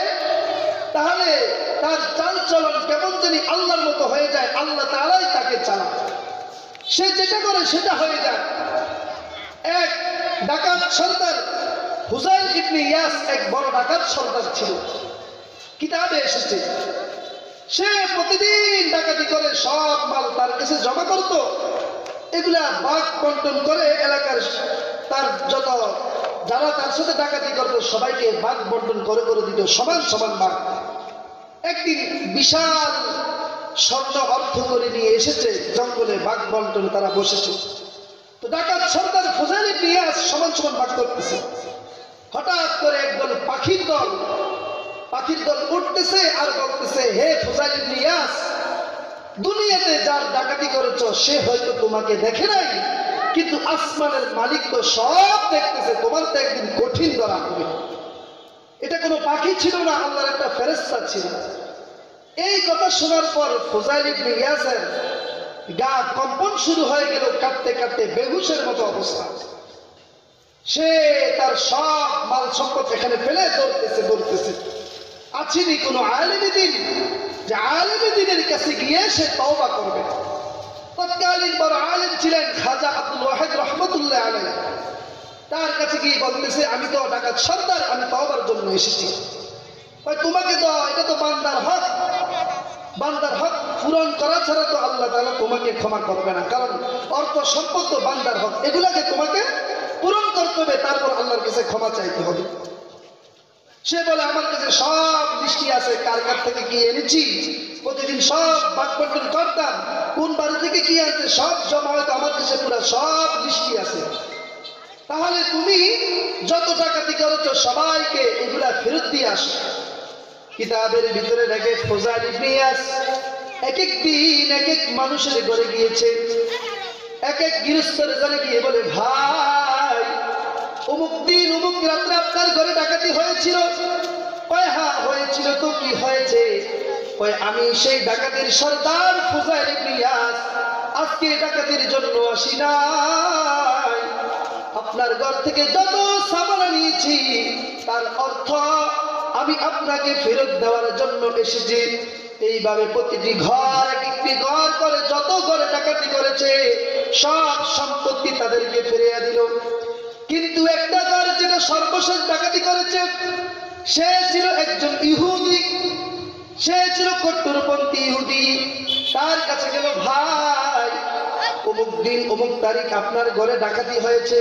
তাহলে তার চালচলন কেমন জানি আল্লাহর মতো হয়ে যায়, আল্লাহ তাআলাই তাকে চালায়, সে যেটা করে সেটা হয়ে যায়। এক ডাকাত সর্দার হুযাইল ইবনে ইয়াস এক বড় ডাকাত সর্দার ছিল, কিতাবে এসেছে। সে প্রতিদিন ডাকাতি করে সব মাল তার কাছে জমা করত, এগুলা ভাগ বন্টন করে এলাকার তার যত যারা তার সাথে ডাকাতি করতো সবাইকে ভাগ বন্টন করে করে দিত, সমান সমান ভাগ। একদিন বিশাল স্বর্ণ অর্থ করে নিয়ে এসেছে, জঙ্গলে ভাগ বন্টন তারা বসেছে। তো ডাকাত সর্দার হুযাইল ইবনে ইয়াস সমান সমান ভাগ করতেছে। হঠাৎ করে একদল পাখির দল উঠতেছে আর বলতেছে হে হুযাইল ইবনে ইয়াস, দুনিয়াতে যার ডাকাতি করেছো সে হয়তো তোমাকে দেখে নাই, কিন্তু আসমানের মালিক তো সব দেখতেছে, তোমার তো একদিন কঠিন ধরা হবে। এটা কোনো পাখি ছিল না, আল্লাহর একটা ফেরেশতা ছিল। এই কথা শোনার পর হুযাইল ইবনে ইয়াসের গা কম্পন শুরু হয়ে গেল, কাঁদতে কাঁদতে বেহুশের মতো অবস্থা। সে তার সব মাল সম্পদ এখানে ফেলে দৌড়তেছে। আছেনি কোনো আলেমে দ্বীন যে আলেমে দ্বীনের কাছে গিয়ে সে তওবা করবে। তৎকালীন বড় আলেম ছিলেন খাজা আব্দুল ওয়াহিদ রহমতুল্লাহ আলাইহি। তার কাছে গিয়ে বলতেছে আমি তো ডাকাত সর্দার, আমি তওবার জন্য এসেছি। তোমাকে তো এটা তো বান্দার হক, বান্দার হক পূরণ করা ছাড়া তো আল্লাহ তাআলা তোমাকে ক্ষমা করবে না, কারণ অর্থ সম্পদ তো বান্দার হক, এগুলাকে তোমাকে পূরণ করতে হবে, তারপর আল্লাহর কাছে ক্ষমা চাইতে হবে। সে বলে আমার কাছে সব লিস্টি আছে, কার কার থেকে কি এনেছি, প্রতিদিন সব ভাগ বন্টন করতাম, কোন বাড়ি থেকে কি আনছে সব জমা হয়তো আমার কাছে পুরো সব লিস্টি আছে। তাহলে তুমি যত টাকাতি করেছো সবাইকে এগুলা ফেরত দিয়ে আসো। কিতাবের ভিতরে রেখে হুযাইল ইবনে ইয়াস এক এক দিন এক এক মানুষের ঘরে গিয়েছে, এক এক গৃহস্থের ঘরে গিয়ে বলে ভাই অমুক দিন অমুক রাত্রে আপনার ঘরে ডাকাতি হয়েছিল। হ্যাঁ হয়েছিল, তো কি হয়েছে? আমি সেই ডাকাতির সর্দার হুযাইল ইবনে ইয়াস, আজকে ডাকাতির জন্য আসি নাই, আপনার ঘর থেকে যত সামান নিয়েছি তার অর্থ আমি আপনাকে ফেরত দেওয়ার জন্য এসেছি। এইভাবে প্রতিটি ঘর এক একটি ঘর করে যত ঘরে ডাকাতি করেছে সব সম্পত্তি তাদেরকে ফিরিয়ে দিল। কিন্তু একটা ঘর যেটা সর্বশেষ ডাকাতি করেছে সে ছিল একজন ইহুদি, সে ছিল কট্টরপন্থী ইহুদি। তার কাছে গেল, ভাই অমুক দিন অমুক তারিখ আপনার ঘরে ডাকাতি হয়েছে।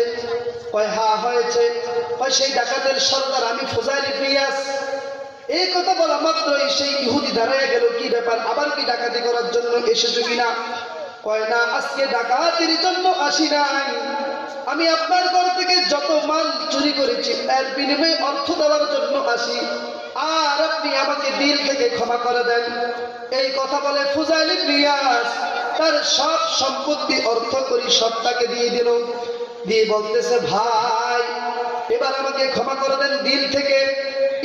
কয় হ্যাঁ হয়েছে। কয় সেই ডাকাতের সর্দার আমি ফুজাইল ইবনে ইয়াস। এই কথা বলা মাত্রই সেই ইহুদি দাঁড়ায় গেল, কি ব্যাপার, আবার কি ডাকাতি করার জন্য এসেছো কিনা? কয় না, আজকে ডাকাতির জন্য আসি নাই, আমি আপনার ঘর থেকে যত মাল চুরি করেছি এর বিনিময়ে অর্থ দেওয়ার জন্য আসি, আর আপনি আমাকে দিল থেকে ক্ষমা করে দেন। এই কথা বলে ফুজাইল ইবনে ইয়াস তার সব সম্পত্তি অর্থ করি সব তাকে দিয়ে দিল। দিয়ে বলতেছে, ভাই এবার আমাকে ক্ষমা করে দেন দিল থেকে।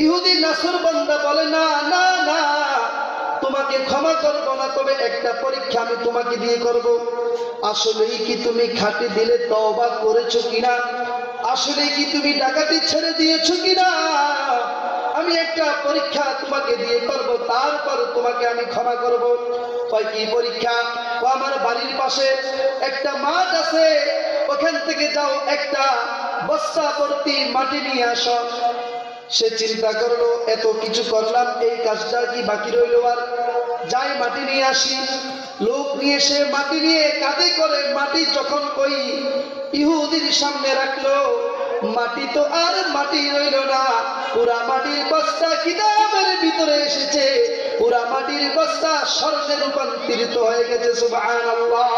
ইহুদি নাসরবান্দা বলে, না না না, তোমাকে ক্ষমা করবো না, তবে একটা পরীক্ষা আমি তোমাকে দিয়ে করব। আসলেই কি তুমি খাঁটি দিলে তওবা করেছো কিনা? আসলেই কি তুমি ডাকাতি ছেড়ে দিয়েছো কিনা? আমি একটা পরীক্ষা তোমাকে দিয়ে করব, তারপর তোমাকে আমি ক্ষমা করব। কয় কি পরীক্ষা? ও আমার বাড়ির পাশে একটা মাঠ আছে, ওখান থেকে যাও একটা বস্তা ভর্তি মাটি নিয়ে আসো। সে চিন্তা করলো, এত কিছু করলাম, এই কাজটা কি বাকি রইল? আর যাই মাটি নিয়ে আসি। লোক নিয়ে সে মাটি নিয়ে কাঁধে করে মাটি যখন ওই ইহুদির সামনে রাখলো, মাটি তো আর মাটি রইল না, পুরা মাটির বস্তা কিতাবের ভিতরে এসেছে, পুরা মাটির বস্তা স্বর্ণে রূপান্তরিত হয়ে গেছে। সুবহানাল্লাহ।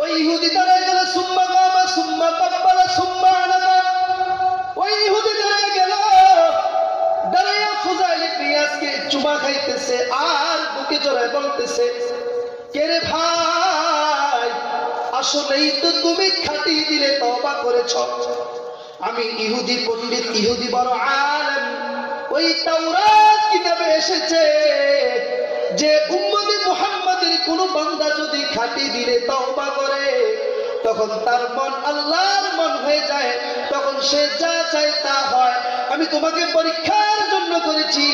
ওই ইহুদি দাঁড়ায় গেল, সুম্মা কামা সুম্মা কাব্বারা সুম্মা আনাকা। ওই ইহুদি দাঁড়ায় গেল, দাঁড়াইয়া ফুজাইল ইবনে ইয়াসকে চুমা খাইতেছে আর বুকে জড়ায় বলতেছে, কে রে ভাই, আসলেই তো তুমি খাঁটি দিলে তওবা করেছ। আমি ইহুদি পণ্ডিত, ইহুদি বড় আলেম। ওই তাওরাত কিতাবে এসেছে যে উম্মতে মুহাম্মাদের কোন বান্দা যদি খাঁটি দিলে তওবা করে তখন তার মন আল্লাহর মন হয়ে যায়, তখন সে যা চায় তা হয়। আমি তোমাকে পরীক্ষার জন্য করেছি,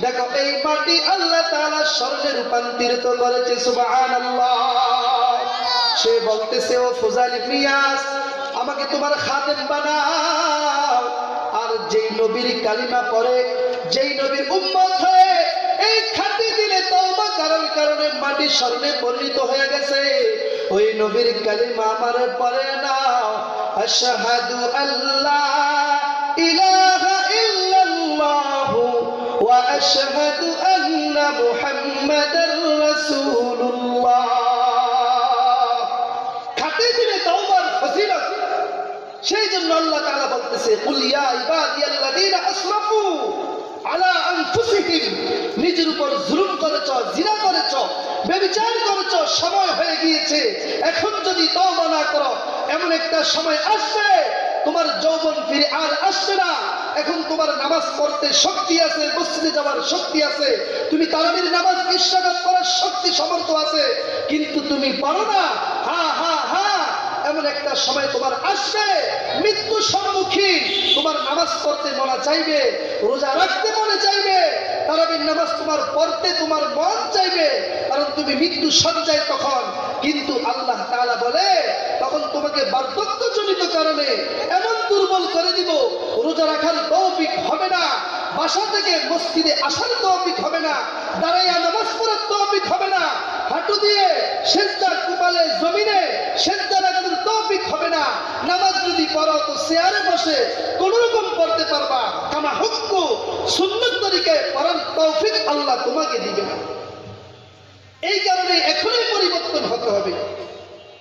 দেখো এই মাটি আল্লাহ তাআলা স্বর্ণে রূপান্তরিত করেছে। সুবহানাল্লাহ। সে বলতেছে, ও ফুজাইল ইবনে ইয়াস, আমাকে তোমার খাদেম বানাও, আর যেই নবীর কালিমা পড়ে, যেই নবীর উম্মত হয়ে এই খাঁটি দিলে তওবা করার কারণে মাটি স্বর্ণে পরিণত হয়ে গেছে, ওই নবীর কালিমা আমারে পড়ে নাও, আশহাদু আল্লা ইলাহা ইল্লাল্লাহু ওয়া আশহাদু আন্না মুহাম্মাদার রাসূলুল্লাহ। খাঁটি দিলে তওবার ফজিলত, সেই জন্য আল্লাহ তাআলা বলতেছে, কুল ইয়া ইবাদিয়াল্লাযীনা আসরাফু আলা আনফুসিহিম, নিজের উপর জুলুম করেছো, জিনা করেছো, ব্যভিচার করেছো, সময় হয়ে গিয়েছে, এখন যদি তওবা না করো এমন একটা সময় আসবে তোমার যৌবন ফিরে আর আসবে না। এখন তোমার নামাজ পড়তে শক্তি আছে, মসজিদে যাওয়ার শক্তি আছে, তুমি তারাবির নামাজ ইশরাকাত করার শক্তি সামর্থ্য আছে, কিন্তু তুমি পারো না। হা হা হা, এমন একটা সময় তোমার আসবে, মৃত্যু সম্মুখীন, তোমার নামাজ পড়তে মনে চাইবে, রোজা রাখতে মনে চাইবে, তারাবির নামাজ তোমার পড়তে তোমার মন চাইবে, কারণ তুমি মৃত্যু সজ্জায় তখন। কিন্তু আল্লাহ তাআলা বলে, তখন তোমাকে বার্ধক্যজনিত কারণে এমন দুর্বল করে দিব, রোজা রাখার তৌফিক হবে না, বাসা থেকে মসজিদে আসার তৌফিক হবে না, দাঁড়াইয়া নামাজ পড়ার তৌফিক হবে না, হাঁটু দিয়ে সেজদা কপালে জমিনে সেজদা লাগানোর তৌফিক হবে না। নামাজ যদি পড়ো তো চেয়ারে বসে কোন রকম পড়তে পারবা, কামা হুক্কু সুন্নাত তরিকায় পড়ার তৌফিক আল্লাহ তোমাকে দিবে না। এই কারণে এখনই পরিবর্তন হতে হবে।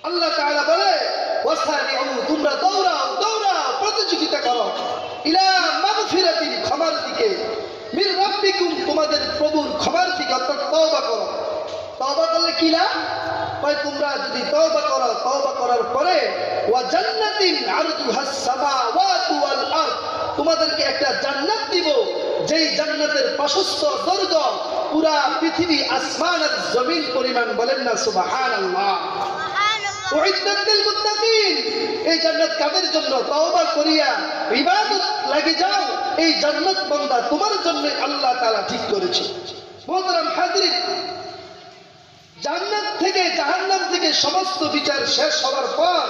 আল্লাহ তাআলা বলে, ওয়াসারিউ, তোমরা দৌড়াও দৌড়াও, প্রতিযোগিতা করো, ইলা মাগফিরাতিন, ক্ষমার দিকে, মির রাব্বিকুম, তোমাদের প্রভুর ক্ষমার দিকে, অর্থাৎ তওবা করো। তওবা করলে কি লাভ? ভাই তোমরা যদি তওবা করো, তওবা করার পরে ওয়া জান্নাতিন আরদুহাস সামাওয়াতু ওয়াল আরদ, তোমাদেরকে একটা জান্নাত দিব যেই জান্নাতের প্রশস্ত দৈর্ঘ্য পুরা পৃথিবী আসমান আর জমিন পরিমাণ, বলেন না সুবহানাল্লাহ। উইদ্দাত লিল মুত্তাকিন, এই জান্নাত কাদের জন্য? তওবা করিয়া ইবাদত লাগি যাও, এই জান্নাত বান্দা তোমার জন্য আল্লাহ তাআলা ঠিক করেছে। মুহতারাম হাজিরিন, জান্নাত থেকে জাহান্নাম থেকে সমস্ত বিচার শেষ হওয়ার পর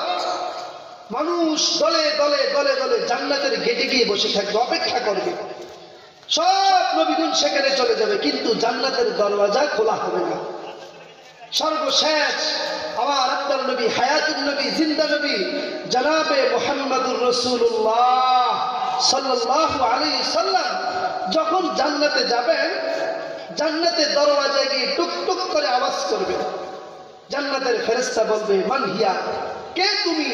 মানুষ দলে দলে দলে দলে জান্নাতের গেটে গিয়ে বসে থাকবে, অপেক্ষা করবে। সব নবীগণ সেখানে চলে যাবে, কিন্তু জান্নাতের দরওয়াজা খোলা হবে না। সর্বশেষ আমার আপনার নবী, হায়াতুন নবী, জিন্দা নবী জনাবে মুহাম্মদুর রাসূলুল্লাহ সাল্লাল্লাহু আলাইহি সাল্লাম যখন জান্নাতে যাবেন, জান্নাতের দরওয়াজায় গিয়ে টুক টুক করে আওয়াজ করবে। জান্নাতের ফেরেশতা বলবে, মান হিয়া, কে তুমি?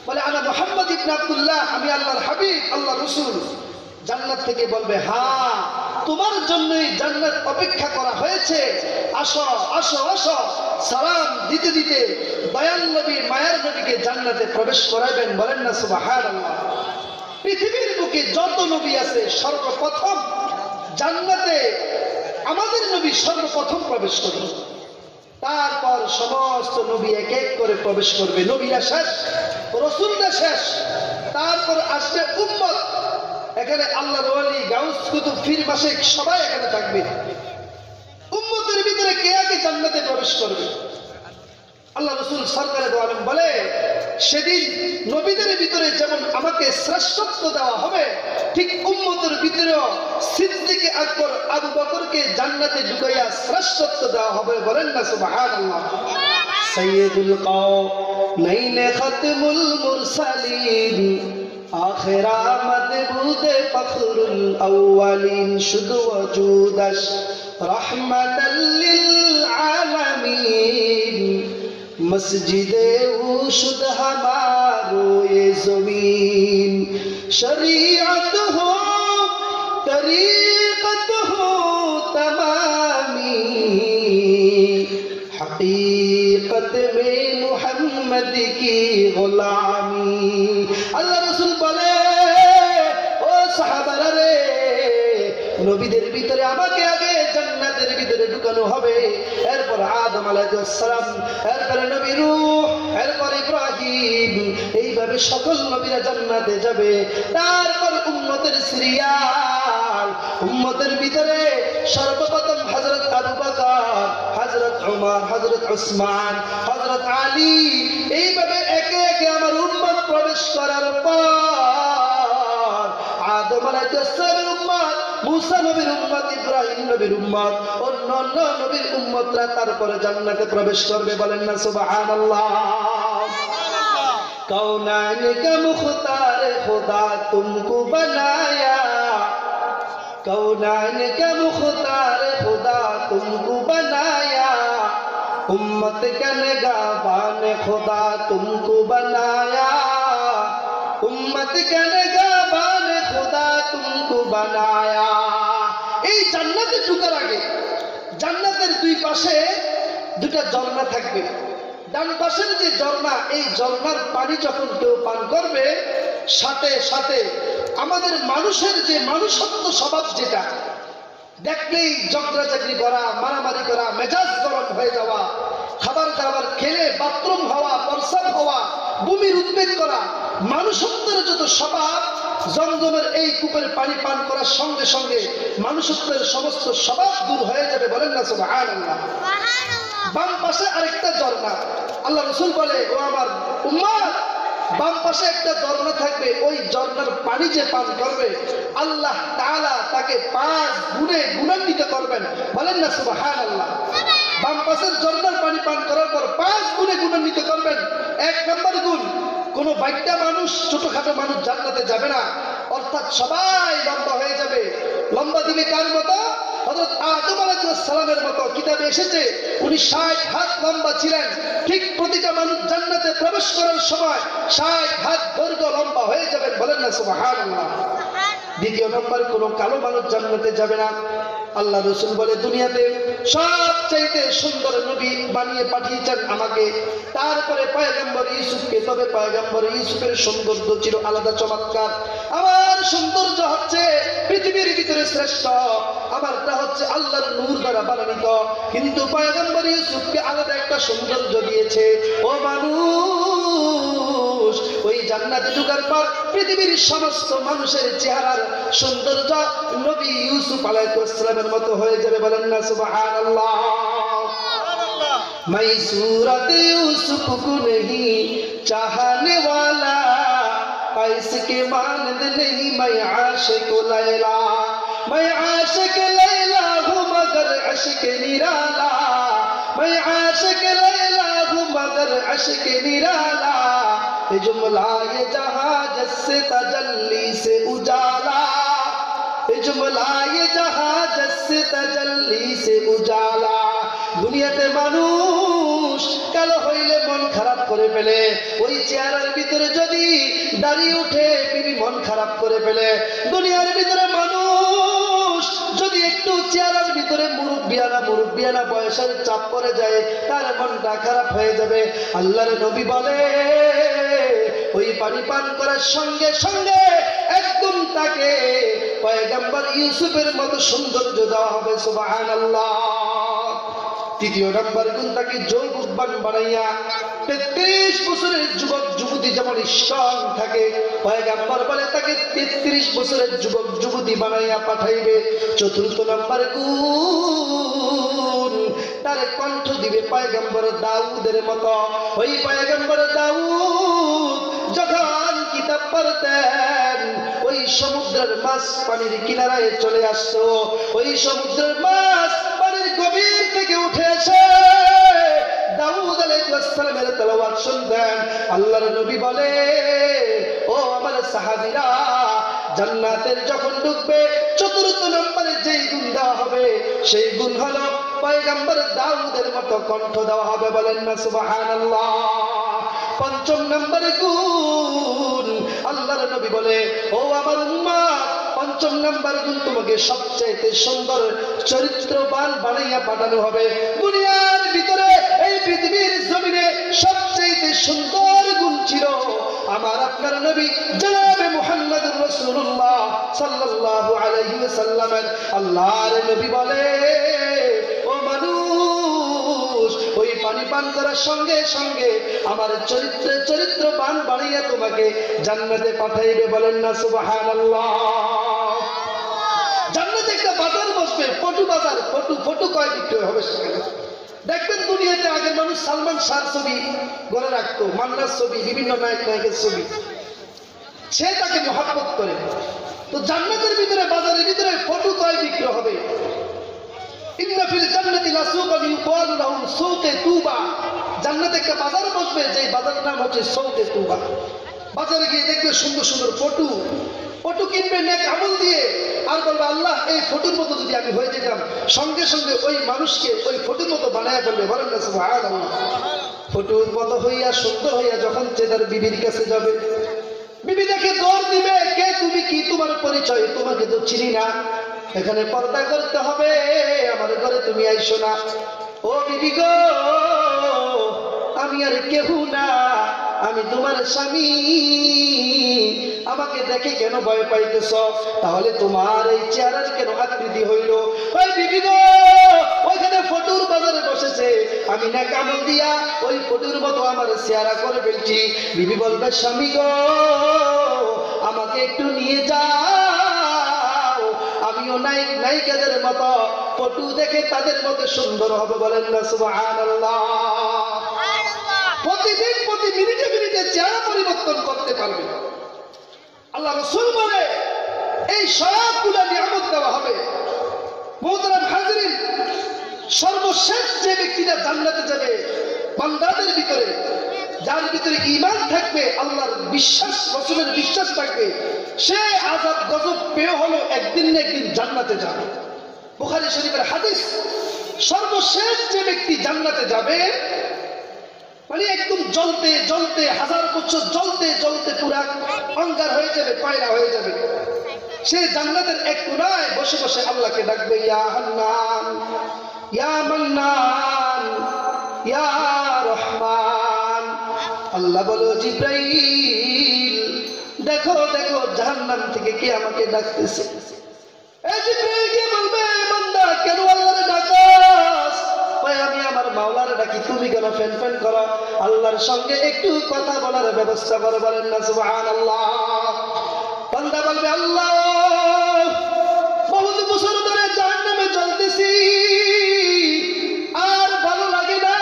বলে, আনা মুহাম্মদ ইবনে আব্দুল্লাহ, আমি আল্লাহর হাবিব, আল্লাহর রাসূল। জান্নাত থেকে বলবে, হ্যাঁ, তোমার জন্যই জান্নাত অপেক্ষা করা হয়েছে, আসো আসো আসো। সালাম দিতে দিতে দয়াল নবী, মায়ার নবীকে জান্নাতে প্রবেশ করাবেন, বলেন না সুবহানাল্লাহ। পৃথিবীর বুকে যত নবী আছে সর্বপ্রথম জান্নাতে আমাদের নবী সর্বপ্রথম প্রবেশ করবে, তারপর সমস্ত নবী এক এক করে প্রবেশ করবে। নবীরা শেষ, রাসূলরা শেষ, তারপর আসবে উম্মত। এখানে আল্লাহর ওলি, গাউস, কুতুব, পীর, মাশায়েখ সবাই এখানে থাকবে। উম্মতের ভিতরে কে আগে জান্নাতে প্রবেশ করবে? আল্লাহ রাসূল সরকারে দো আলম বলে, সেদিন নবীদের ভিতরে যেমন আমাকে শ্রেষ্ঠত্ব দেওয়া হবে, ঠিক উম্মতের ভিতরেও সিদ্দিকে আকবর আবু বকরকে জান্নাতে ঢুকাইয়া শ্রেষ্ঠত্ব দেওয়া হবে, বলেন না সুবহানাল্লাহ। সাইয়্যিদুল কাওনাইন খাতমুল মুরসালিন আখির আমদ বুদে ফখরুল আউয়ালিন শুধু ওজুদাস রাহমাতাল লিল আলামিন মসজিদে উশুদ हमारो ये ज़मीन शरीअत हो तरीक़त हो तमामी हकीकत में मुहम्मद की गुलामी। अल्लाह रसूल बोले, ओ साहाबारा रे, নবীদের ভিতরে আমাকে আগে জান্নাতের ভিতরে ঢুকানো হবে, এরপর আদম আলাইহিস সালাম, এরপর নবী নূহ, এরপর ইব্রাহিম, এইভাবে সকল নবীরা জান্নাতে যাবে। তারপর উম্মতের সিরিয়াল, উম্মতের ভিতরে সর্বপ্রথম হযরত আবু বকর, হযরত ওমর, হযরত উসমান, হযরত আলী, এইভাবে একে একে আমার উম্মত প্রবেশ করার পর আদম আলাইহিস সালামের উম্মত, মুসা নবীর উম্মত, ইব্রাহিম নবীর উম্মত, অন্যান্য নবীর উম্মতরা তারপরে জান্নাতে প্রবেশ করবে, বলেন না সুবহানাল্লাহ। কৌনাইন কা মুখতার খুদা তুমকো বানায়া, কৌনাইন কা মুখতার খুদা তুমকো বানায়া, উম্মত কা নিগাহবান খুদা তুমকো বানায়া, উম্মত কা নিগাহবান খুদা তুমকো বানায়া। এই জান্নাতে ঢোকার আগে জান্নাতের দুই পাশে দুটা ঝর্ণা থাকবে। ডান পাশের যে ঝর্ণা, এই ঝর্ণার পানি যখন কেউ পান করবে, সাথে সাথে আমাদের মানুষের যে মানুষত্ব স্বভাব, যেটা দেখলেই ঝগড়াঝাগড়ি করা, মারামারি করা, মেজাজ গরম হয়ে যাওয়া, খাবার দাবার খেলে বাথরুম হওয়া, প্রস্রাব হওয়া, বমির উদ্বেগ করা, মানুষত্বের যত স্বভাব, জমজমের এই কূপের পানি পান করার সঙ্গে সঙ্গে মানুষত্বের সমস্ত স্বভাব দূর হয়ে যাবে, বলেন না সুবহানাল্লাহ। বাম পাশে আরেকটা ঝর্ণা, আল্লাহ রাসূল বলে, ও আমার উম্মত, বাম পাশে একটা ঝর্ণা থাকবে, ওই ঝর্ণার পানি যে পান করবে, আল্লাহ তাআলা তাকে 5 গুণে গুণান্বিত করবেন, বলেন না সুবহানাল্লাহ। বাম পাশের ঝর্ণার পানি পান করার পর 5 গুণে গুণান্বিত করবেন। 1 নম্বর গুণ, কোনো বাইটা মানুষ, ছোটখাটো মানুষ জান্নাতে যাবে না, অর্থাৎ সবাই লম্বা হয়ে যাবে। লম্বা দিবে কার মতো? হযরত আদম আলাইহিস সালামের মতো। কিতাবে এসেছে উনি 60 হাত লম্বা ছিলেন। ঠিক প্রতিটা মানুষ জান্নাতে প্রবেশ করার সময় 60 হাত দৈর্ঘ্য লম্বা হয়ে যাবেন, বলেন না সুবহানাল্লাহ। দ্বিতীয় নম্বর, কোনো কালো মানুষ জান্নাতে যাবে না। আল্লাহ রাসূল বলে দুনিয়াতে সবচাইতে সুন্দর নবী বানিয়ে পাঠিয়েছেন আমাকে, তারপরে পয়গম্বর ইউসুফকে। তবে পয়গম্বর ইউসুফের সৌন্দর্য ছিল আলাদা, চমৎকার। আমার সৌন্দর্য হচ্ছে পৃথিবীর ভিতরে শ্রেষ্ঠ, আমারটা হচ্ছে আল্লাহর নূর দ্বারা বানানিত। কিন্তু পয়গম্বর ইউসুফকে আলাদা একটা সৌন্দর্য দিয়েছে। ও মানুষ, ওই জান্নাতে ঢোকার পর পৃথিবীর সমস্ত মানুষের চেহারার সৌন্দর্য নবী ইউসুফ আলাইহিস সালামের মতো হয়ে যাবে। বলেন না সুবহানাল্লাহ। मैं सूरत यूसुफ को नहीं चाहने वाला, ऐसे के मानद नहीं मैं आशिक लैला। मैं आशिक लैला हूँ मगर अश्क निराला, मैं आशिक लैला हूँ मगर अश्क निराला। ये जुमला ये जहाँ जैसे तजल्ली से उजाला, ये जुमला ये जहाँ जैसे तजल्ली से उजाला। দুনিয়াতে মানুষ কালো হইলে মন খারাপ করে ফেলে, ওই চেহারার ভিতরে যদি দাড়ি উঠে বিবি মন খারাপ করে ফেলে। দুনিয়ার ভিতরে মানুষ যদি একটু চেহারার ভিতরে মুরব্বিয়ানা বয়সের চাপ পড়ে যায়, তার মনটা খারাপ হয়ে যাবে। আল্লাহর নবী বলে ওই পানি পান করার সঙ্গে সঙ্গে একদম তাকে পয়গম্বর ইউসুফের মতো সৌন্দর্য দেওয়া হবে। সুবহানাল্লাহ। তৃতীয় নম্বর গুণ, তাকে যৌবকবান বানাইয়া 33 বছরের যুবক যুবতী যেমন স্ট্রং থাকে, পয়গম্বর বলে তাকে 33 বছরের যুবক যুবতী বানাইয়া পাঠাইবে। চতুর্থ নম্বর গুণ, তার কণ্ঠ দিবে পয়গম্বর দাউদের মতো। ওই পয়গম্বর দাউদ যখন কিতাব পড়তেন, ওই সমুদ্রের মাছ পানির কিনারায় চলে আসতো। ওই সমুদ্রের মাছ পানির গভীর থেকে উঠে এসে দাউদ আলাইহিস সালামের তেলাওয়াত শুনতেন। আল্লাহর নবী বলে ও আমার সাহাবীরা, জান্নাতের যখন ঢুকবে চতুর্থ নম্বরে যেই গুণ দেওয়া হবে সেই গুণ হলো পয়গম্বর দাউদের মতো কণ্ঠ দেওয়া হবে। বলেন না সুবহানাল্লাহ। পঞ্চম নম্বরে গুণ, আল্লাহর নবী বলে ও আমার উম্মত, পঞ্চম নম্বর গুণ তোমাকে সবচেয়ে সুন্দর চরিত্রবান বানাইয়া পাঠানো হবে। দুনিয়ার ভিতরে এই পৃথিবীর জমিনে সবচেয়ে সুন্দর গুণ ছিল আমার আপনার নবী জনাবে মুহাম্মদুর রাসূলুল্লাহ সাল্লাল্লাহু আলাইহি ওয়াসাল্লাম। আল্লাহর নবী বলে ও মানুষ, ওই পানি পান করার সঙ্গে সঙ্গে আমার চরিত্রবান বানাইয়া তোমাকে জান্নাতে পাঠাইবে। বলেন না সুবহানাল্লাহ। জান্নাতে একটা বাজার বসবে, ফটো বাজার, ফটো কয় বিক্রয় হবে সেখানে। দেখবেন দুনিয়াতে আগের মানুষ সালমান শাহর ছবি ঘরে রাখতো, মান্নার ছবি, বিভিন্ন নায়ক নায়কের ছবি, সে তাকে মহব্বত করে। তো জান্নাতের ভিতরে বাজারের ভিতরে ফটো কয় বিক্রয় হবে। ইন্না ফিল জান্নাতি লাসুকান ইউকালু লাহু সুকে তুবা, জান্নাতে একটা বাজার বসবে, যে বাজারের নাম হচ্ছে সুকে তুবা। বাজারে গিয়ে দেখবে সুন্দর সুন্দর ফটো কিনবে নেক আমল দিয়ে, আর বলবে আল্লাহ এই ফটোর মতো যদি আমি হয়ে যেতাম, সঙ্গে সঙ্গে ওই মানুষকে ওই ফটোর মতো বানায় ফেলবে। বলেন না সুবহানাল্লাহ। ফটোর মতো হইয়া সুন্দর হইয়া যখন তার বিবির কাছে যাবে, বিবি দেখে দৌড় দিবে, কে তুমি, কি তোমার পরিচয়, তোমাকে তো চিনি না, এখানে পর্দা করতে হবে, আমার ঘরে তুমি আইসো না। ও বিবি গো, আমি আর কেহ না, আমি তোমার স্বামী, আমাকে দেখে কেন ভয় পাইতেছ? তাহলে তোমার এই চেহারার কেন আকৃতি হইল? ওই বিবি গো, ওইখানে ফটোর বাজারে বসেছে, আমি না কামল দিয়া ওই ফটোর মতো আমার চেহারা করে ফেলছি। বিবি বলবে স্বামী গো, আমাকে একটু নিয়ে যাও, আমিও নায়িকাদের মতো ফটো দেখে তাদের মতো সুন্দর হবে। বলেন না সুবহানাল্লাহ। প্রতিদিন প্রতি মিনিটে মিনিটে চেহারা পরিবর্তন করতে পারবে। আল্লাহ রাসূল বলে এই সবগুলো নিয়ামত দেওয়া হবে। মুহতারাম হাজিরিন, সর্বশেষ যে ব্যক্তিটা জান্নাতে যাবে বান্দাদের ভিতরে, যার ভিতরে ঈমান থাকবে, আল্লাহর বিশ্বাস, রাসূলের বিশ্বাস থাকবে, সে আযাব গজব পেয়ে হলো একদিন না একদিন জান্নাতে যাবে। বুখারী শরীফের হাদিস, সর্বশেষ যে ব্যক্তি জান্নাতে যাবে, মানে একদম জ্বলতে জ্বলতে, 1000 বছর জ্বলতে জ্বলতে পুরা অঙ্গার হয়ে যাবে, কয়লা হয়ে যাবে। সে জান্নাতের এক কোণায় বসে বসে আল্লাহকে ডাকবে, ইয়া হান্নান, ইয়া মান্নান, ইয়া রহমান। আল্লাহ বলো, জিব্রাইল দেখো দেখো জাহান্নাম থেকে কে আমাকে ডাকতেছে। এই জিব্রাইল কে বলবে, বান্দা কেন আল্লাহরে ডাকস? আমি আমার মাওলারে ডাকি, তুমি কেন ফেন ফেন করো? আল্লাহর সঙ্গে একটু কথা বলার ব্যবস্থা করে, বলেন না সুবহানাল্লাহ। বান্দা বলবে, আল্লাহ বহুত বছর ধরে জাহান্নামে চলতেছি, আর ভালো লাগে না।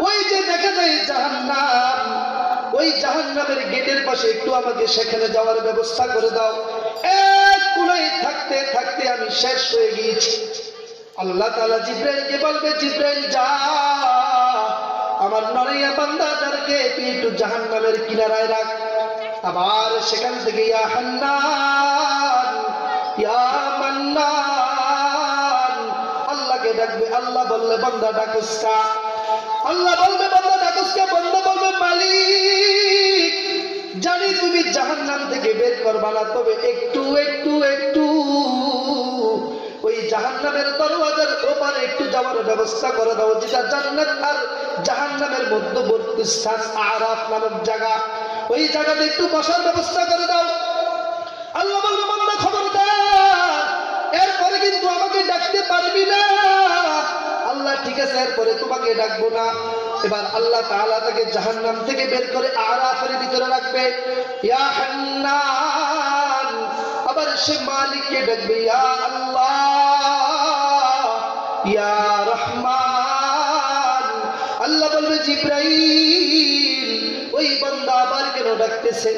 ওই যে দেখা যায় জাহান্নাম, ওই জাহান্নামের গেটের পাশে একটু আমাকে সেখানে যাওয়ার ব্যবস্থা করে দাও। এক কোণায় থাকতে থাকতে আমি শেষ হয়ে গিয়েছি। আল্লাহ তাআলা জিব্রাইলকে বলবে, জিব্রাইল যা, আমার নরিয়া বান্দাদেরকে তুই একটু জাহান্নামের কিনারায় রাখ। আবার সেখান থেকে ইয়া হান্নান, ইয়া মান্নান আল্লাহকে ডাকবে। আল্লাহ বললে, বান্দা ডাকস কা? আল্লাহ বলবে, বান্দা ডাকস কা? বান্দা বলবে, মালিক জানি তুমি জাহান্নাম থেকে বের করবা না, তবে একটু একটু একটু ওই জাহান্নামের দরওয়াজার ওপারে একটু যাওয়ার ব্যবস্থা করে দাও, যেটা জান্নাত আর জাহান্নামের মধ্যবর্তী স্থান আরাফ নামক জায়গা। ওই জায়গাতে একটু বসার ব্যবস্থা করে দাও। আল্লাহ বলবে, বান্দা খবরদার, এরপরে কিন্তু আমাকে ডাকতে পারবি না। আল্লাহ ঠিক আছে, এরপরে তোমাকে ডাকবো না। এবার আল্লাহ তাআলা তাকে জাহান্নাম থেকে বের করে আরাফের ভিতরে রাখবে। ইয়া হান্নান, আবার সে মালিককে ডাকবে, ইয়া আল্লাহ, ইয়া রহমান। আল্লাহ বলবে, জিব্রাইল ওই বান্দা আবার কেন ডাকতেছে?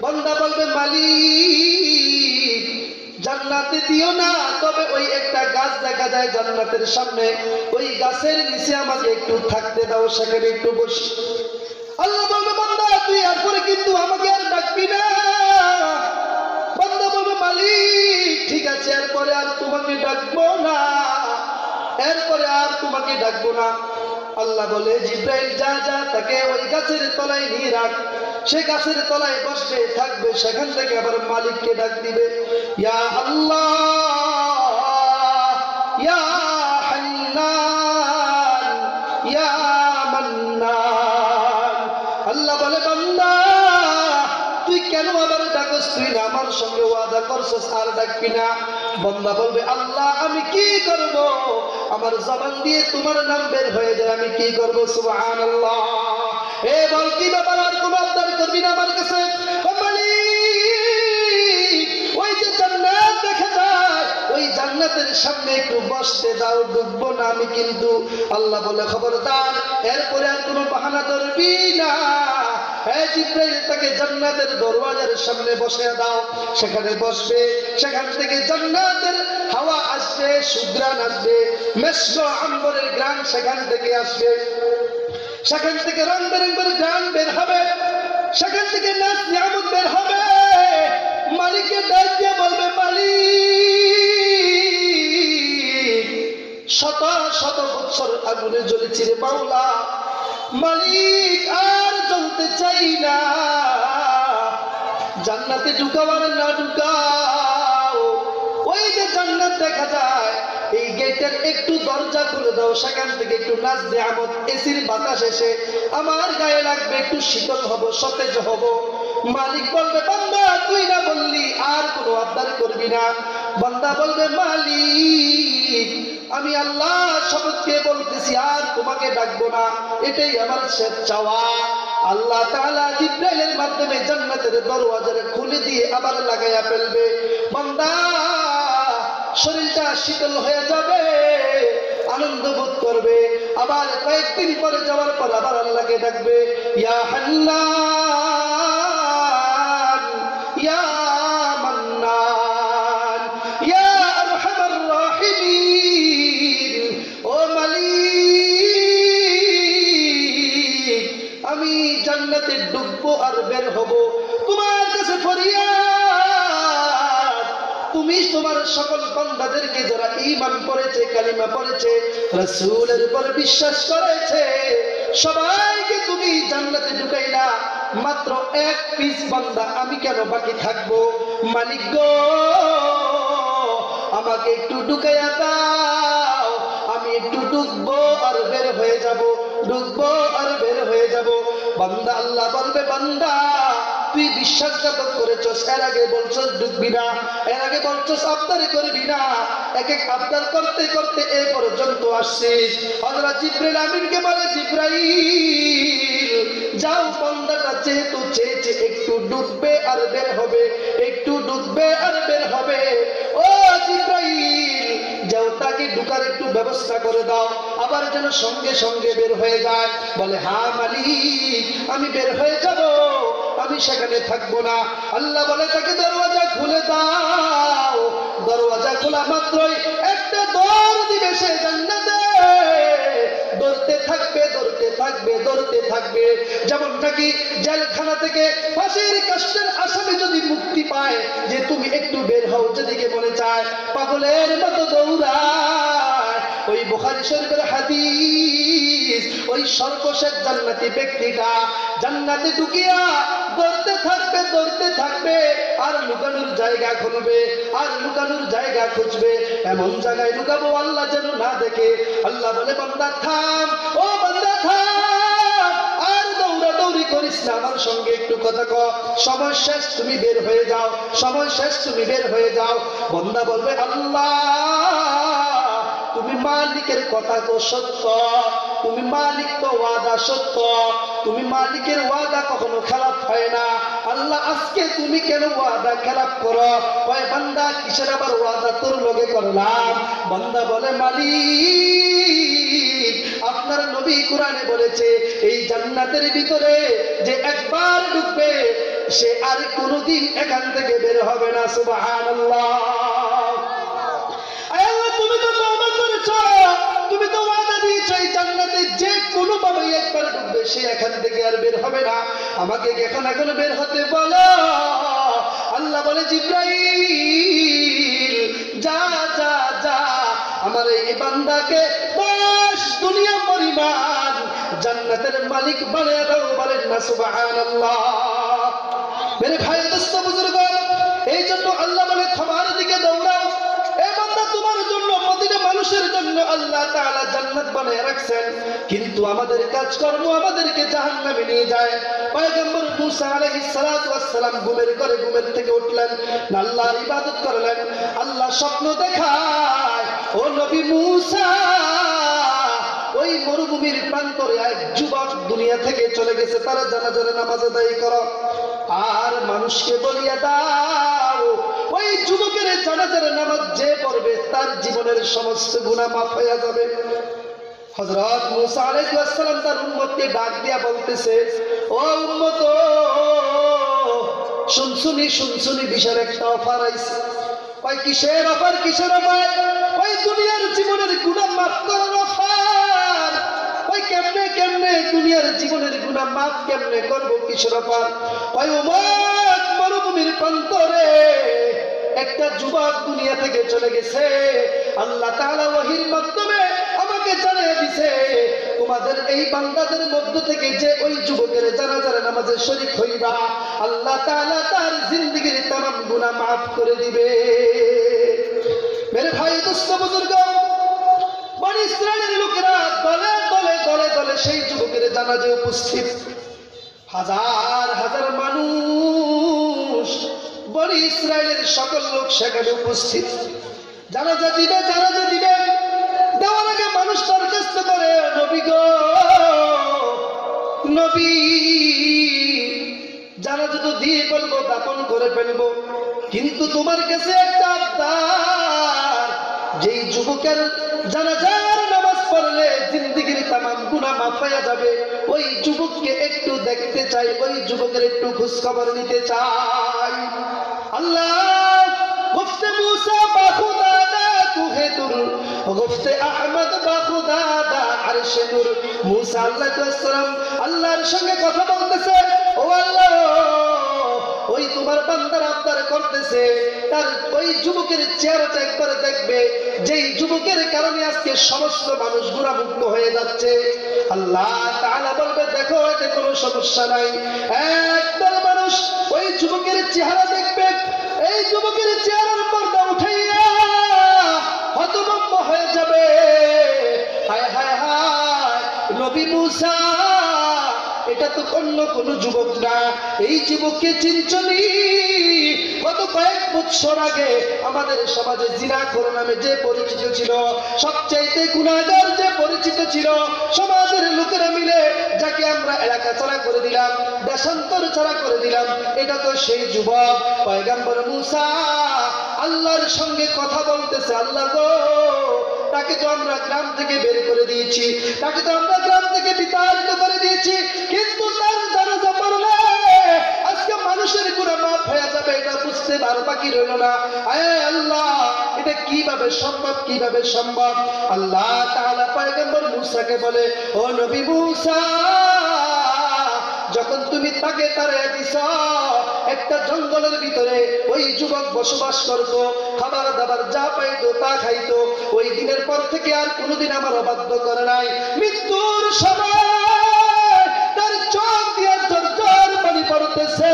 বান্দা বলবে, মালিক জান্নাতে দিও না, তবে ওই একটা গাছ দেখা যায় জান্নাতের সামনে, ওই গাছের নিচে আমাকে একটু থাকতে দাও, সেখানে একটু বসি। আল্লাহ বলবে, বান্দা তুই এরপরে কিন্তু আমাকে আর ডাকবি না। বান্দা বলবে, মালিক ঠিক আছে, এরপরে আর তোমাকে ডাকবো না, এরপরে আর তোমাকে ডাকবো না। আল্লাহ বলে, জিব্রাইল যা যা, তাকে ওই গাছের তলায় নিয়ে রাখ। সে গাছের তলায় বসবে, থাকবে, সেখান থেকে আবার মালিককে ডাক দিবে, ইয়া আল্লাহ, ইয়া হান্নান, ইয়া মান্নান। আল্লাহ বলে, বান্দা তুই কেন আবার ডাকস? তুই না আমার সঙ্গে ওয়াদা করছস আর ডাকবি না? বান্দা বলবে, আল্লাহ আমি কি করব? আমার জবান দিয়ে তোমার নাম বের হয়ে যায়, আমি কি করব? সুবহানাল্লাহ। এ বল, কি ব্যাপার, আর কোনো আবদার করবি না আমার কাছে? ওই যে জান্নাত দেখা যায়, ওই জান্নাতের সামনে একটু বসতে দাও, ডুববো না আমি কিন্তু। আল্লাহ বলে, খবরদার, এরপরে আর কোনো বাহানা ধরবি না। জিব্রাইল তাকে জান্নাতের দরওয়াজার সামনে বসে দাও, সেখানে বসবে, সেখান থেকে জান্নাতের হাওয়া আসবে, সুঘ্রাণ আসবে, মেশক আম্বরের ঘ্রাণ সেখান থেকে আসবে, সেখান থেকে রং বেরঙের ঘ্রাণ বের হবে, সেখান থেকে নাজ নিয়ামত বের হবে। মালিককে ডাক দিয়ে বলবে, মালিক শত শত বছর আগুনে জ্বলেছি রে মাওলা, মালিক আর জ্বলতে চাই না, জান্নাতে ঢুকাও আর না ঢুকাও। ওই যে জান্নাত দেখা যায়, এই গেটের একটু দরজা খুলে দাও, সেখান থেকে একটু নাজ নিয়ামত, এসির বাতাস এসে আমার গায়ে লাগবে, একটু শীতল হব, সতেজ হব। মালিক বলবে, বান্দা তুই না বললি আর কোনো আবদার করবি না? বান্দা বলবে, মালিক আমি আল্লাহ শপথ খেয়ে বলতেছি আর তোমাকে ডাকবো না, এটাই আমার শেষ চাওয়া। আল্লাহ তাআলা জিব্রাইলের মাধ্যমে জান্নাতের দরওয়াজা খুলে দিয়ে আবার লাগাইয়া ফেলবে। বান্দা শরীরটা শীতল হয়ে যাবে, আনন্দ বোধ করবে। আবার কয়েকদিন পরে যাওয়ার পর আবার আল্লাহকে ডাকবে, ইয়া হান্নান, ইয়া মান্নান, ইয়া আরহামার রাহিমিন। ও মালিক, আমি জান্নাতে ডুববো আর বের হব, তোমার কাছে ফরিয়াদ, তুমি তোমার সকল বান্দাদেরকে যারা ঈমান করেছে, কালিমা পড়েছে, রাসূলের উপর বিশ্বাস করেছে, সবাইকে তুমি জান্নাতে ঢুকাইলা, মাত্র এক পিস বান্দা আমি কেন বাকি থাকবো? মালিক গো আমাকে একটু ঢুকাইয়া দাও, আমি একটু ঢুকবো আর বের হয়ে যাব, ঢুকবো আর বের হয়ে যাব। বান্দা আল্লাহ বলবে, বান্দা তুই বিশ্বাসঘাতক করেছস, এর আগে বলছস ঢুকবি না, এর আগে বলছস আবদার করবি না, এক এক আবদার করতে করতে এই পর্যন্ত আসছিস। হযরত জিবরাইল আমিনকে বলে, জিবরাইল যাও, বান্দাটা যেহেতু চেয়েছে একটু ডুববে আর বের হবে, একটু ডুববে আর বের হবে, ও জিবরাইল যাও তাকে ঢুকার একটু ব্যবস্থা করে দাও, আবার যেন সঙ্গে সঙ্গে বের হয়ে যায়। বলে, হ্যাঁ মালিক আমি বের হয়ে যাব, আমি সেখানে থাকবো না। আল্লাহ বলে, তাকে দরওয়াজা খুলে দাও। দরওয়াজা খোলা মাত্রই একটা দৌড় দিবে সে জান্নাতে, দৌড়তে থাকবে দৌড়তে থাকবে দৌড়তে থাকবে। যেমন নাকি জেলখানা থেকে ফাঁসির কাষ্টের আসামি যদি মুক্তি পায়, যে তুমি একটু বের হও, যেদিকে মনে চায় পাগলের মতো দৌড়ায়। ওই বুখারী শরীফের হাদিস, ওই সর্বশেষ জান্নাতি ব্যক্তিটা জান্নাতে ঢুকিয়া দৌড়তে থাকবে দৌড়তে থাকবে, আর লুকানোর জায়গা খুঁজবে আর লুকানোর জায়গা খুঁজবে, এমন জায়গায় লুকাবো আল্লাহ যেন না দেখে। আল্লাহ বলে, বান্দা থাম, ও বান্দা থাম, আর দৌড়াদৌড়ি করিস না, আমার সঙ্গে একটু কথা কও, সময় শেষ তুমি বের হয়ে যাও, সময় শেষ তুমি বের হয়ে যাও। বান্দা বলবে, আল্লাহ তুমি মালিকের কথা তো সত্য, তুমি মালিক তো ওয়াদা সত্য, তুমি মালিকের ওয়াদা কখনো খেলাপ হয় না, আল্লাহ আজকে তুমি কেন ওয়াদা খেলাপ করো? ওই বান্দা কিসের আবার ওয়াদা তোর লগে করলাম? বান্দা বলে, মালিক আপনার নবী কোরআনে বলেছে এই জান্নাতের ভিতরে যে একবার ঢুকবে সে আর কোনোদিন এখান থেকে বের হবে না। সুবহানাল্লাহ। তুমি তো তওবা করেছো, তুমি তো ওয়াদা দিয়েছো এই জান্নাতে যে কোনো ভাবে একবার ঢুকবে সে এখান থেকে আর বের হবে না, আমাকে এখন বের হতে বলো। আল্লাহ বলে, জিবরাইল যা যা যা, আমার এই বান্দাকে 10 দুনিয়া পরিমাণ জান্নাতের মালিক বানিয়ে দাও। বলেন না সুবহানাল্লাহ। মেরে ভাই দোস্ত বুজুর্গ, এই জন্য আল্লাহ বলে ক্ষমার দিকে দৌড়াও। এই বান্দা তোমার জন্য, প্রতিটা মানুষের জন্য আল্লাহ তাআলা জান্নাত বানিয়ে রাখছেন, কিন্তু আমাদের কাজকর্ম আমাদেরকে জাহান্নামে নিয়ে যায়। পয়গম্বর মুসা আলাইহিস সালাতু ওয়াস সালাম ঘুমের থেকে উঠলেন, আল্লাহর ইবাদত করলেন। আল্লাহ স্বপ্ন দেখায়, ও নবী মুসা ওই মরুভূমির প্রান্তরে এক যুবক দুনিয়া থেকে চলে গেছে, তারা জানাজার নামাজ আদায় করো আর মানুষকে বলিয়া দাও ওই যুবকের জানাজার নামাজ যে পড়বে তার জীবনের সমস্ত গুনাহ মাফ হয়ে যাবে। হযরত মুসা আলাইহিস সালাম তার উম্মতকে ডাক দিয়া বলতেছে, ও উম্মত শুনছুনি বিশাল একটা অফার আইছে। ওই কিসের অফার? ওই দুনিয়ার জীবনের গুনাহ মাফ করার অফার। ওই কেমনে দুনিয়ার জীবনের গুনাহ মাফ কেমনে করব? কিসের অফার? ওই উম্মত মরুভূমির প্রান্তরে একটা যুবক দুনিয়া থেকে চলে গেছে, আল্লাহ তাআলা ওহীর মাধ্যমে আমাকে জানিয়ে দিয়েছে তোমাদের এই বান্দাদের মধ্য থেকে যে ওই যুবকের জানাজার নামাজে শরীক হইবা, আল্লাহ তাআলা তার জিন্দেগীর तमाम গুনাহ maaf করে দিবে। মেরে ভাই দোস্ত বুজুর্গ, বনি ইসরাইলের লোকেরা দলে দলে সেই যুবকের জানাজে উপস্থিত। হাজার হাজার মানুষ, বনি ইসরাইলের সকল লোক সেখানে উপস্থিত। জানাজা দিবে দেওয়ার আগে মানুষ দরখাস্ত করে, নবী গো নবী, জানাজা তো দিয়ে ফেলবো, দাফন করে ফেলবো, কিন্তু তোমার কাছে একটা আবদার, যেই যুবকের জানাজার নামাজ পড়লে জিন্দেগীর तमाम গুনাহ মাফ হয়ে যাবে, ওই যুবককে একটু দেখতে চাই, ওই যুবকের একটু খোঁজ খবর নিতে চাই। আল্লাহ গুফতে মুসা বাখুদাদা তুহে তুর, গুফতে আহমদ বাখুদাদা আরশে নূর। মুসা আলাইহিস সালাম আল্লাহর সঙ্গে কথা বলতেছে, ও আল্লাহ ওই তোমার বান্দার আবদার করতেছে, তার ওই যুবকের চেহারাটা একবার দেখবে, যেই যুবকের কারণে আজকে সমস্ত মানুষ গুনাহমুক্ত হয়ে যাচ্ছে। আল্লাহ তাআলা বলবে, দেখো এতে কোনো সমস্যা নাই। একদল মানুষ ওই যুবকের চেহারা দেখবে, ওই যুবকের চেহারার পর্দা উঠাইয়া হতভম্ব হয়ে যাবে। হায় হায় হায়, নবী মুসা এটা তো অন্য কোন যুবক না, এই যুবককে চিনছনি? গত কয়েক বছর আগে আমাদের সমাজে জিনাখোর নামে যে পরিচিত ছিল, সবচাইতে গুনাহগার যে পরিচিত ছিল, সমাজের লোকেরা মিলে যাকে আমরা এলাকা ছাড়া করে দিলাম, দেশান্তর ছাড়া করে দিলাম, এটা তো সেই যুবক। পয়গম্বর মুসা আল্লাহর সঙ্গে কথা বলতেছে, আল্লাহ গো, তাকে তো আমরা গ্রাম থেকে বের করে দিয়েছি, তাকে তো আমরা গ্রাম থেকে বিতাড়িত করে দিয়েছি, কিন্তু তার জানাজা পড়লে আজকে মানুষের গুনাহ মাফ হয়ে যাবে, এটা বুঝতে আর বাকি রইল না। আয় আল্লাহ, এটা কিভাবে সম্ভব, কিভাবে সম্ভব? আল্লাহ তাআলা পয়গম্বর মুসাকে বলে, ও নবী মুসা, যখন তুমি তাকে তাড়িয়ে দিছ, একটা জঙ্গলের ভিতরে ওই যুবক বসবাস করতো, খাবার দাবার যা পাইতো তা খাইতো, ওই দিনের পর থেকে আর কোনোদিন আমার অবাধ্য করে নাই। মৃত্যুর সময় তার চোখ দিয়ে ঝরঝর পানি পড়তেছে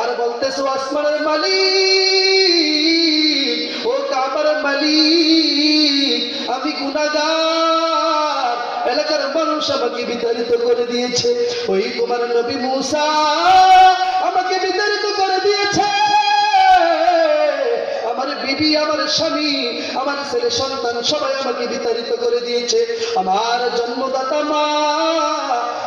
আর বলতেছে, আসমানের মালিক, ও কাবার মালিক, আমি গুনাহগার, এলাকার মানুষ আমাকে বিতাড়িত করে দিয়েছে, ওই তোমার নবী মুসা আমাকে বিতাড়িত করে দিয়েছে, আমার বিবি, আমার স্বামী, আমার ছেলে সন্তান সবাই আমাকে বিতাড়িত করে দিয়েছে, আমার জন্মদাতা মা,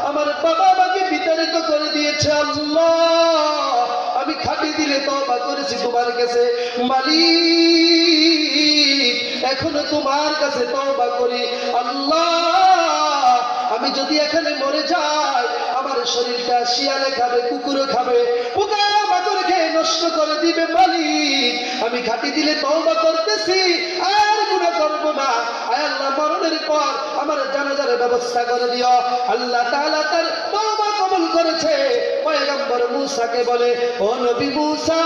আমার বাবা আমাকে বিতাড়িত করে দিয়েছে। আল্লাহ, আমি খাটি দিলে তওবা করেছি তোমার কাছে, মালিক, এখনো তোমার কাছে তওবা করি। আল্লাহ, আমি যদি এখানে মরে যাই, আমার শরীরটা শিয়ালে খাবে, কুকুরে খাবে, পোকামাকড় খেয়ে নষ্ট করে দিবে, মালিক, আমি খাটি দিলে তওবা করতেছি, আর গুনাহ করব না। আয় আল্লাহ, মরণের পর আমার জানাজার ব্যবস্থা করে দিও। আল্লাহ তাআলা তার তওবা কবুল করেছে। পয়গম্বর মুসাকে বলে, ও নবী মুসা,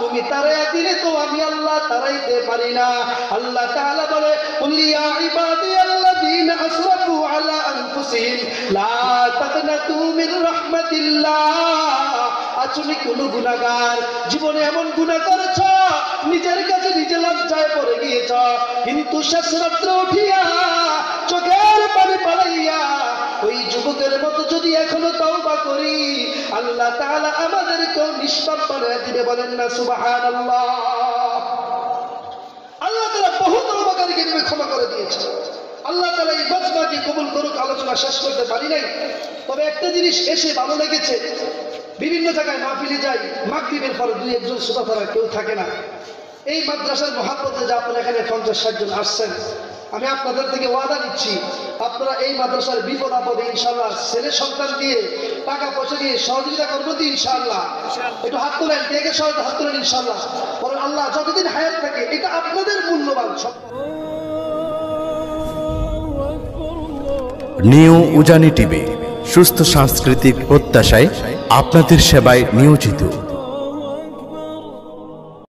তুমি তাড়াইয়া দিলে তো আমি আল্লাহ তাড়াইতে পারি না। আল্লাহ তাআলা বলে, কুল ইয়া ইবাদিয়াল্লাযীনা আসরাফু আলা আনফুসিহিম লা তাকনাতু মির রাহমাতিল্লাহ। তুমি কোন গুনাহগার জীবনে এমন গুনাহ করেছ, নিজের কাছে নিজে লজ্জায় পড়ে গিয়েছ, কিন্তু শেষ রাত্রে উঠিয়া চোখের পানি পালাইয়া ওই যুবকের মতো যদি এখনো তওবা করি, আল্লাহ তাআলা আমাদেরকেও নিষ্পাপ বানায় দিবে। বলেন না সুবহানাল্লাহ। আল্লাহ তাআলা বহু তওবাকারীকে ক্ষমা করে দিয়েছে। আল্লাহ তাআলা এই বজমাকে কবুল করুক। আলোচনা শেষ করতে পারি নাই, তবে একটা জিনিস এসে ভালো লেগেছে। বিভিন্ন জায়গায় মাহফিলে যাই, মাগরিবের পর দুই একজন শ্রোতা কেউ থাকে না। এই মাদ্রাসার মহাপতে যে আপনারা এখানে 50-60 জন আসছেন, আমি আপনাদের থেকে ওয়াদা দিচ্ছি, আপনারা এই মাদ্রাসার বিপদ আপদে ইনশাআল্লাহ ছেলে সন্তান দিয়ে, টাকা পয়সা দিয়ে সহযোগিতা করবো তো ইনশাআল্লাহ। একটু হাত তোলেন, কে কে সহায়তা হাত তোলেন ইনশাআল্লাহ। বলেন, আল্লাহ যতদিন হায়াত থাকে এটা আপনাদের মূল্যবান সম্পদ। নিউ উজানি টিভি, সুস্থ সাংস্কৃতিক প্রত্যাশায় আপনাদের সেবায় নিয়োজিত।